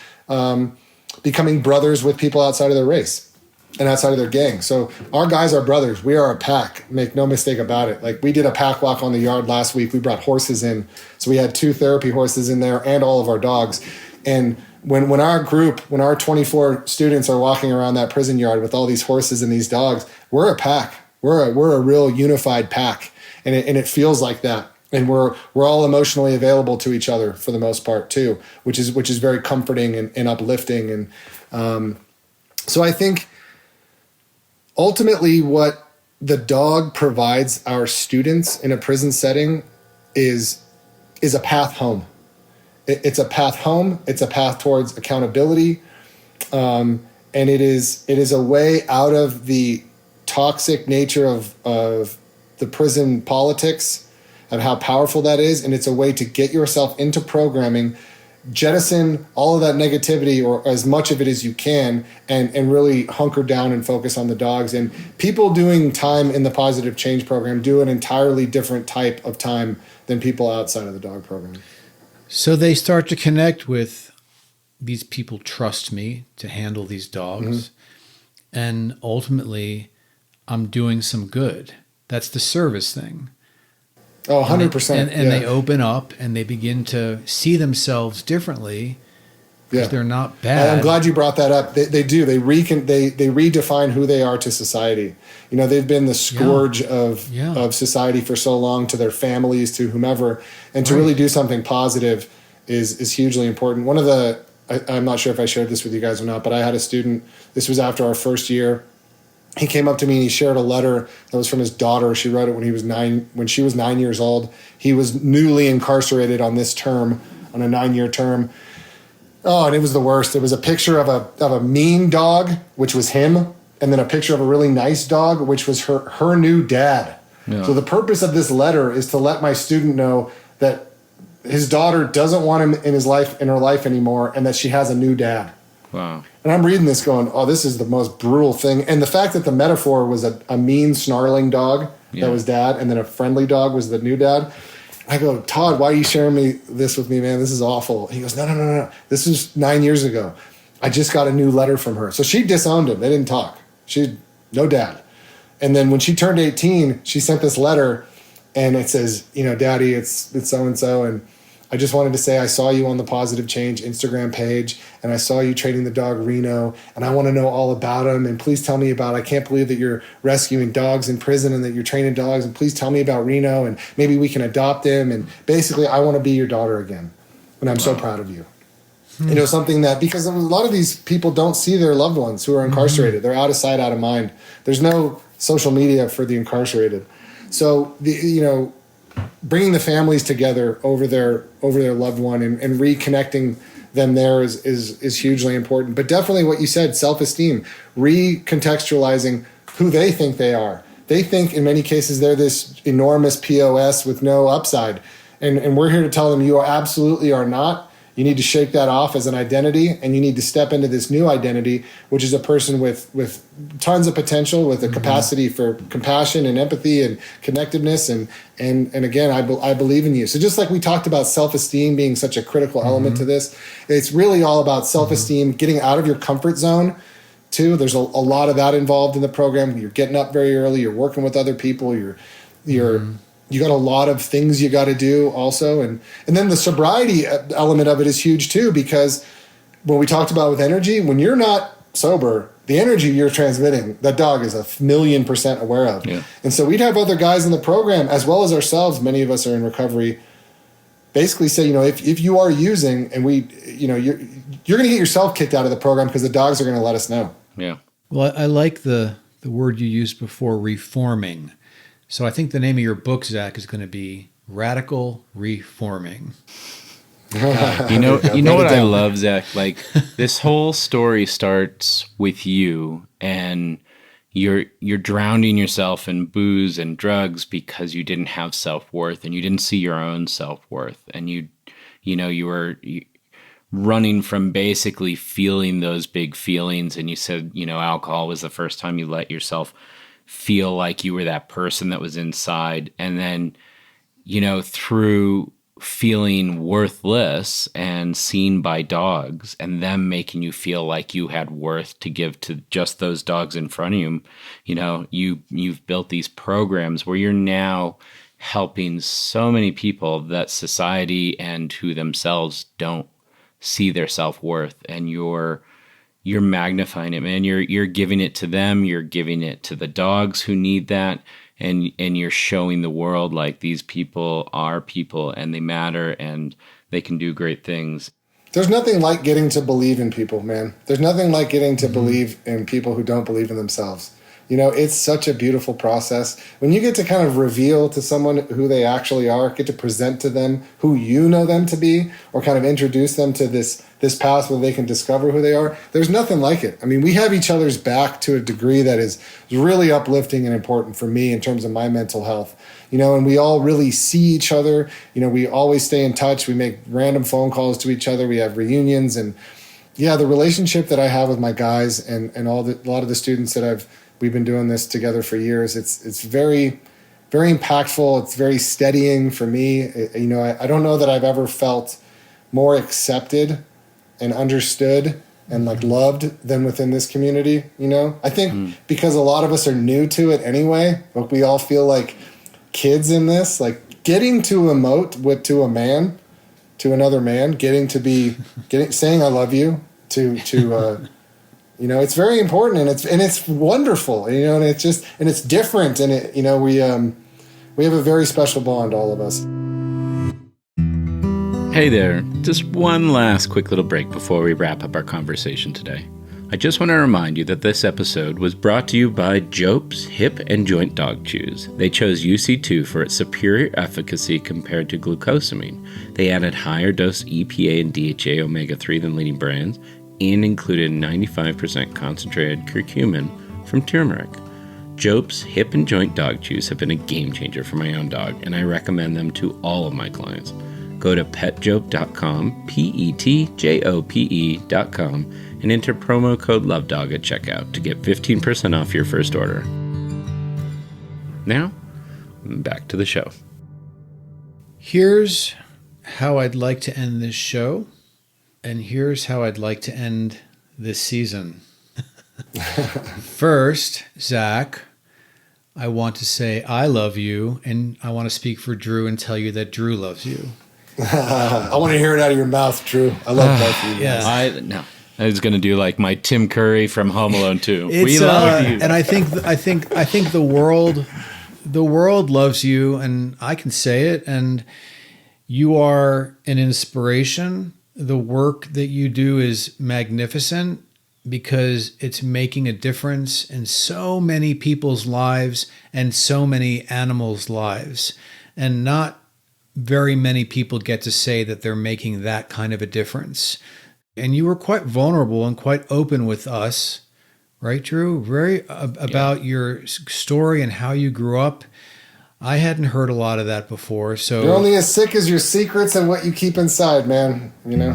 becoming brothers with people outside of their race and outside of their gang. So our guys are brothers. We are a pack. Make no mistake about it. Like, we did a pack walk on the yard last week. We brought horses in. So we had 2 therapy horses in there and all of our dogs. And when our 24 students are walking around that prison yard with all these horses and these dogs, we're a pack. We're a real unified pack, and it feels like that. And we're all emotionally available to each other for the most part too, which is very comforting and uplifting. And so I think ultimately what the dog provides our students in a prison setting is a path home. It's a path home. It's a path towards accountability, and it is a way out of the toxic nature of the prison politics and how powerful that is. And it's a way to get yourself into programming, jettison all of that negativity, or as much of it as you can, and really hunker down and focus on the dogs. And people doing time in the Positive Change program do an entirely different type of time than people outside of the dog program. So they start to connect with these people trust me to handle these dogs. And ultimately, I'm doing some good. That's the service thing. Oh, 100%. And they open up and they begin to see themselves differently because they're not bad. I'm glad you brought that up. They do. They redefine who they are to society. You know, they've been the scourge of society for so long, to their families, to whomever, and to really do something positive is hugely important. One of the, I'm not sure if I shared this with you guys or not, but I had a student, this was after our first year. He came up to me and he shared a letter that was from his daughter. She wrote it when she was 9 years old. He was newly incarcerated on this term, on a 9-year term. Oh, and it was the worst. It was a picture of a mean dog, which was him, and then a picture of a really nice dog, which was her new dad. Yeah. So the purpose of this letter is to let my student know that his daughter doesn't want him in her life anymore, and that she has a new dad. Wow. And I'm reading this going, oh, this is the most brutal thing. And the fact that the metaphor was a mean, snarling dog that was dad, and then a friendly dog was the new dad. I go, Todd, why are you sharing this with me, man? This is awful. He goes, no. This was 9 years ago. I just got a new letter from her. So she disowned him. They didn't talk. She, no dad. And then when she turned 18, she sent this letter, and it says, you know, Daddy, it's so-and-so, and I just wanted to say I saw you on the Pawsitive Change Instagram page, and I saw you training the dog Reno, and I want to know all about him, and please tell me about, I can't believe that you're rescuing dogs in prison and that you're training dogs, and please tell me about Reno, and maybe we can adopt him, and basically I want to be your daughter again, and I'm so proud of you. You know, something that, because a lot of these people don't see their loved ones who are incarcerated. They're out of sight, out of mind. There's no social media for the incarcerated. So, bringing the families together over their loved one and reconnecting them there is hugely important. But definitely what you said, self-esteem, recontextualizing who they think they are. They think in many cases they're this enormous POS with no upside. And we're here to tell them you absolutely are not. You need to shake that off as an identity, and you need to step into this new identity, which is a person with tons of potential, with a capacity for compassion and empathy and connectedness. And again, I believe in you. So just like we talked about self-esteem being such a critical element to this, it's really all about self-esteem, getting out of your comfort zone too. There's a lot of that involved in the program. You're getting up very early. You're working with other people. You got a lot of things you got to do also. And then the sobriety element of it is huge too, because when we talked about with energy, when you're not sober, the energy you're transmitting, that dog is 1,000,000% aware of. Yeah. And so we'd have other guys in the program, as well as ourselves, many of us are in recovery, basically say, if you are using, and you're going to get yourself kicked out of the program because the dogs are going to let us know. Yeah. Well, I like the word you used before, reforming. So I think the name of your book, Zach, is going to be Radical Reforming. You know what I love, Zach? Like, this whole story starts with you, and you're drowning yourself in booze and drugs because you didn't have self-worth, and you didn't see your own self-worth, and you were running from basically feeling those big feelings. And you said, alcohol was the first time you let yourself feel like you were that person that was inside. And then, through feeling worthless and seen by dogs, and them making you feel like you had worth to give to just those dogs in front of you, you've built these programs where you're now helping so many people that society and who themselves don't see their self-worth, and you're magnifying it, man. You're giving it to them. You're giving it to the dogs who need that. And you're showing the world like these people are people, and they matter, and they can do great things. There's nothing like getting to believe in people, man. There's nothing like getting to believe in people who don't believe in themselves. It's such a beautiful process. When you get to kind of reveal to someone who they actually are, get to present to them who you know them to be, or kind of introduce them to this path where they can discover who they are, there's nothing like it. I mean, we have each other's back to a degree that is really uplifting and important for me in terms of my mental health. And we all really see each other. We always stay in touch. We make random phone calls to each other. We have reunions. And yeah, the relationship that I have with my guys and a lot of the students that we've been doing this together for years. It's very, very impactful. It's very steadying for me. I don't know that I've ever felt more accepted and understood and like loved than within this community, you know? I think because a lot of us are new to it anyway, but we all feel like kids in this, like getting to emote to a man, to another man, saying I love you to you know, it's very important and it's wonderful, you know, and it's different and it, you know, we have a very special bond, all of us. Hey there, just one last quick little break before we wrap up our conversation today. I just want to remind you that this episode was brought to you by Jopes Hip and Joint Dog Chews. They chose UC2 for its superior efficacy compared to glucosamine. They added higher dose EPA and DHA omega-3 than leading brands and included 95% concentrated curcumin from turmeric. Jopes Hip and Joint Dog Chews have been a game changer for my own dog, and I recommend them to all of my clients. Go to petjope.com, petjope.com, and enter promo code LOVEDOG at checkout to get 15% off your first order. Now, back to the show. Here's how I'd like to end this show, and here's how I'd like to end this season. First, Zach, I want to say I love you, and I want to speak for Drew and tell you that Drew loves you. I want to hear it out of your mouth, Drew. I love both of you. Yeah. I was going to do like my Tim Curry from Home Alone 2. We love you. And I think the world loves you, and I can say it, and you are an inspiration. The work that you do is magnificent because it's making a difference in so many people's lives and so many animals' lives. And not very many people get to say that they're making that kind of a difference. And you were quite vulnerable and quite open with us, right, Drew? About your story and how you grew up. I hadn't heard a lot of that before. So you're only as sick as your secrets and what you keep inside, man. You know?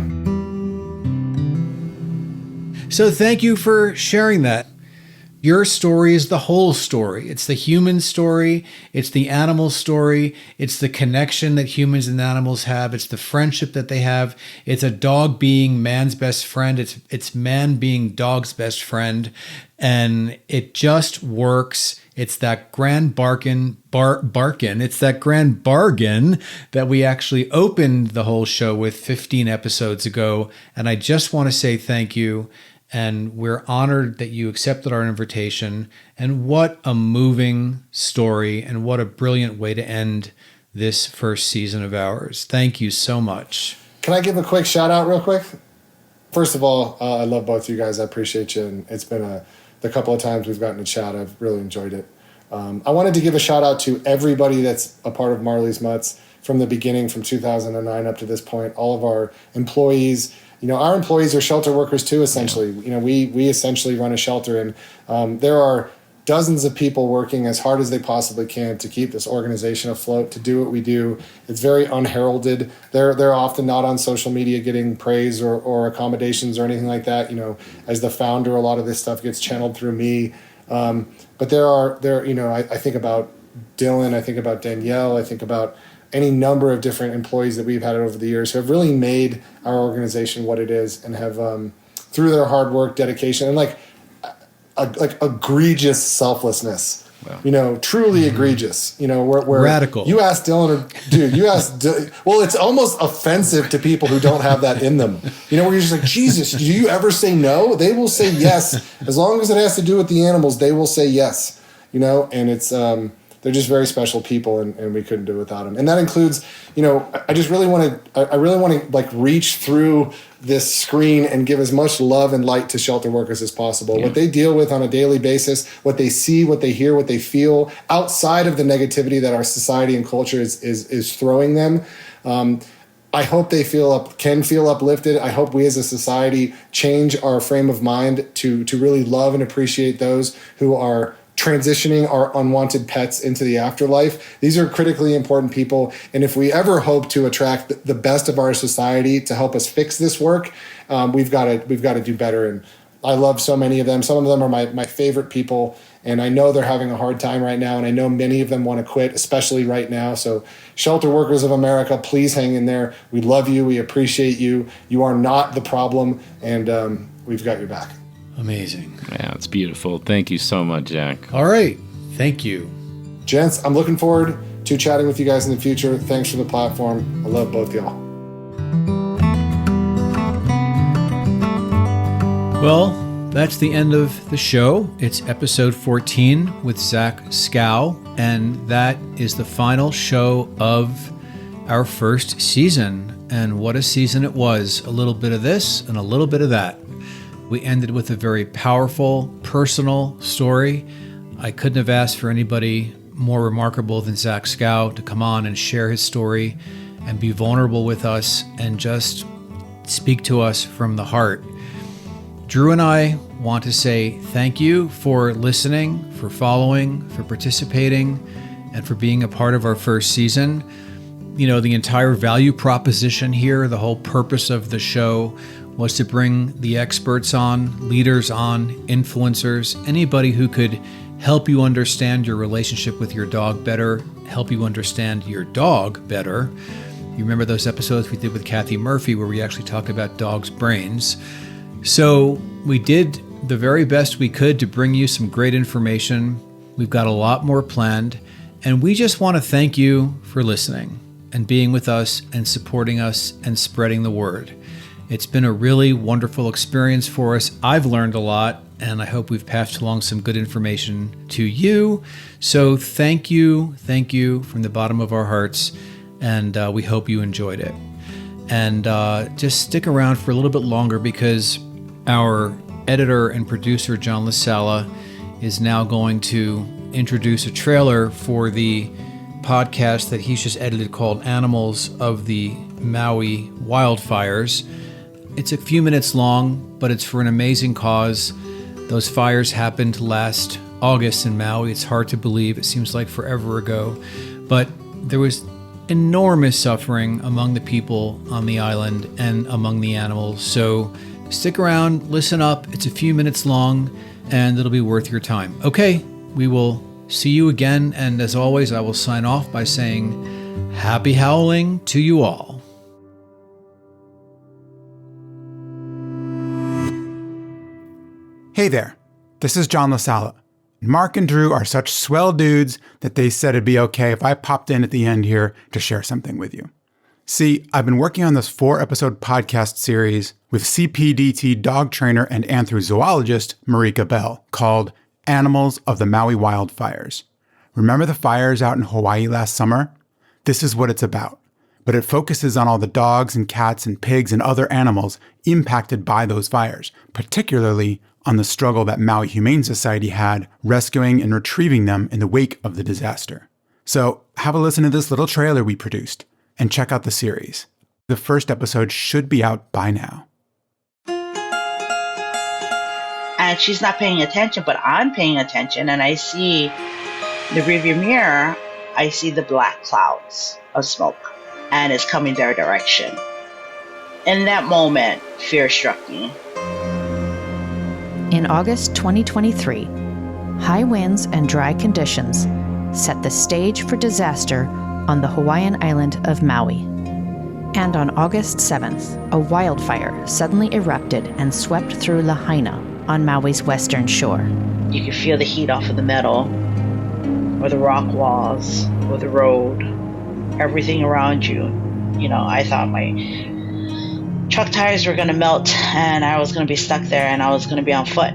So thank you for sharing that. Your story is the whole story. It's the human story. It's the animal story. It's the connection that humans and animals have. It's the friendship that they have. It's a dog being man's best friend. It's man being dog's best friend. And it just works. It's that grand bargain. It's that grand bargain that we actually opened the whole show with 15 episodes ago. And I just want to say thank you. And we're honored that you accepted our invitation. And what a moving story and what a brilliant way to end this first season of ours. Thank you so much. Can I give a quick shout out real quick? First of all, I love both you guys. I appreciate you. And it's been the couple of times we've gotten to chat. I've really enjoyed it. I wanted to give a shout out to everybody that's a part of Marley's Mutts from the beginning, from 2009 up to this point, all of our employees. You know, our employees are shelter workers too, essentially. You know, we essentially run a shelter, and there are dozens of people working as hard as they possibly can to keep this organization afloat, to do what we do. It's very unheralded. They're often not on social media getting praise or accommodations or anything like that. You know, as the founder, a lot of this stuff gets channeled through me. But you know, I think about Dylan, I think about Danielle, I think about any number of different employees that we've had over the years who have really made our organization what it is, and have through their hard work, dedication, and like egregious selflessness. Wow. You know, truly egregious. You know, where radical. You ask Dylan, or dude, well, it's almost offensive to people who don't have that in them. You know, where you're just like, Jesus, do you ever say no? They will say yes. As long as it has to do with the animals, they will say yes. You know, and it's they're just very special people, and we couldn't do it without them. And that includes, you know, I really want to like reach through this screen and give as much love and light to shelter workers as possible. Yeah. What they deal with on a daily basis, what they see, what they hear, what they feel, outside of the negativity that our society and culture is throwing them. I hope they can feel uplifted. I hope we as a society change our frame of mind to really love and appreciate those who are transitioning our unwanted pets into the afterlife. These are critically important people, and if we ever hope to attract the best of our society to help us fix this work, we've got to do better. And I love so many of them. Some of them are my favorite people, and I know they're having a hard time right now, and I know many of them want to quit, especially right now. So Shelter Workers of America, please hang in there. We love you. We appreciate you. You are not the problem, and we've got your back. Amazing. Yeah, it's beautiful. Thank you so much, Jack. All right. Thank you. Gents, I'm looking forward to chatting with you guys in the future. Thanks for the platform. I love both y'all. Well, that's the end of the show. It's episode 14 with Zach Skow, and that is the final show of our first season. And what a season it was. A little bit of this and a little bit of that. We ended with a very powerful, personal story. I couldn't have asked for anybody more remarkable than Zach Skow to come on and share his story and be vulnerable with us and just speak to us from the heart. Drew and I want to say thank you for listening, for following, for participating, and for being a part of our first season. You know, the entire value proposition here, the whole purpose of the show was to bring the experts on, leaders on, influencers, anybody who could help you understand your relationship with your dog better, help you understand your dog better. You remember those episodes we did with Kathy Murphy where we actually talked about dogs' brains. So we did the very best we could to bring you some great information. We've got a lot more planned, and we just want to thank you for listening and being with us and supporting us and spreading the word. It's been a really wonderful experience for us. I've learned a lot, and I hope we've passed along some good information to you. So thank you from the bottom of our hearts, and we hope you enjoyed it. And just stick around for a little bit longer because our editor and producer, John LaSala, is now going to introduce a trailer for the podcast that he's just edited called Animals of the Maui Wildfires. It's a few minutes long, but it's for an amazing cause. Those fires happened last August in Maui. It's hard to believe. It seems like forever ago. But there was enormous suffering among the people on the island and among the animals. So stick around, listen up. It's a few minutes long, and it'll be worth your time. Okay, we will see you again. And as always, I will sign off by saying happy howling to you all. Hey there, this is John LaSala. Mark and Drew are such swell dudes that they said it'd be okay if I popped in at the end here to share something with you. See, I've been working on this 4-episode podcast series with CPDT dog trainer and anthrozoologist Marika Bell called Animals of the Maui Wildfires. Remember the fires out in Hawaii last summer? This is what it's about. But it focuses on all the dogs and cats and pigs and other animals impacted by those fires, particularly on the struggle that Maui Humane Society had rescuing and retrieving them in the wake of the disaster. So have a listen to this little trailer we produced and check out the series. The first episode should be out by now. And she's not paying attention, but I'm paying attention, and I see the rearview mirror. I see the black clouds of smoke, and it's coming their direction. In that moment, fear struck me. In August 2023, high winds and dry conditions set the stage for disaster on the Hawaiian island of Maui. And on August 7th, a wildfire suddenly erupted and swept through Lahaina on Maui's western shore. You can feel the heat off of the metal, or the rock walls, or the road, everything around you. You know, I thought my truck tires were going to melt, and I was going to be stuck there, and I was going to be on foot.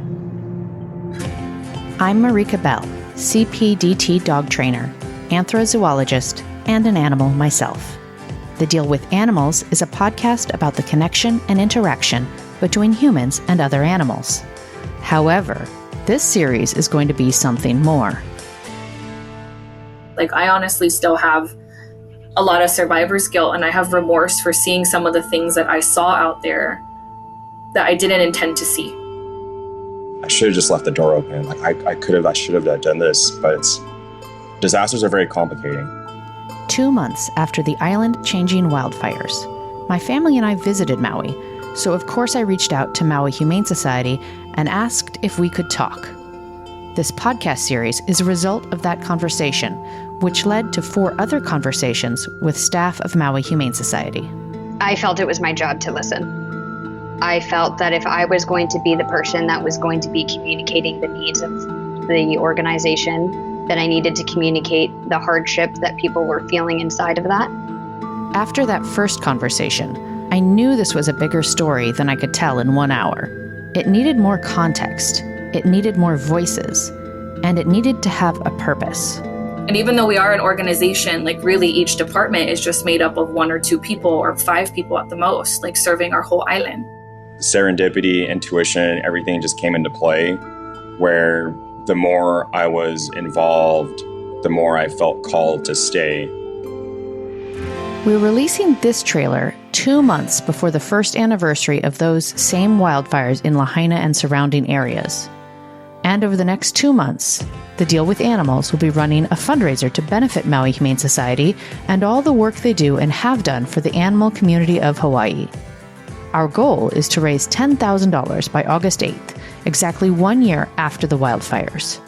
I'm Marika Bell, CPDT dog trainer, anthrozoologist, and an animal myself. The Deal with Animals is a podcast about the connection and interaction between humans and other animals. However, this series is going to be something more. Like, I honestly still have a lot of survivor's guilt, and I have remorse for seeing some of the things that I saw out there that I didn't intend to see. I should have just left the door open. Like I should have done this, but disasters are very complicating. 2 months after the island-changing wildfires, my family and I visited Maui, So of course I reached out to Maui Humane Society and asked if we could talk. This podcast series is a result of that conversation, which led to 4 other conversations with staff of Maui Humane Society. I felt it was my job to listen. I felt that if I was going to be the person that was going to be communicating the needs of the organization, that I needed to communicate the hardship that people were feeling inside of that. After that first conversation, I knew this was a bigger story than I could tell in 1 hour. It needed more context, it needed more voices, and it needed to have a purpose. And even though we are an organization, like really each department is just made up of 1 or 2 people or 5 people at the most, like serving our whole island. Serendipity, intuition, everything just came into play, where the more I was involved, the more I felt called to stay. We're releasing this trailer 2 months before the first anniversary of those same wildfires in Lahaina and surrounding areas. And over the next 2 months, The Deal with Animals will be running a fundraiser to benefit Maui Humane Society and all the work they do and have done for the animal community of Hawaii. Our goal is to raise $10,000 by August 8th, exactly 1 year after the wildfires.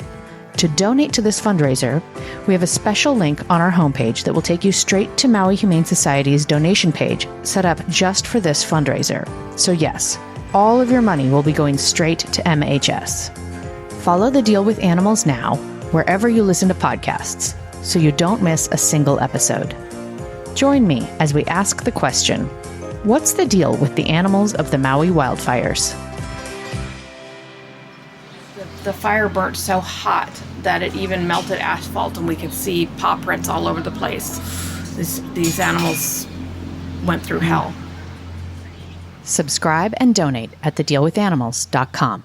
To donate to this fundraiser, we have a special link on our homepage that will take you straight to Maui Humane Society's donation page set up just for this fundraiser. So yes, all of your money will be going straight to MHS. Follow The Deal with Animals now, wherever you listen to podcasts, so you don't miss a single episode. Join me as we ask the question, what's the deal with the animals of the Maui wildfires? The fire burnt so hot that it even melted asphalt, and we could see paw prints all over the place. These animals went through hell. Subscribe and donate at thedealwithanimals.com.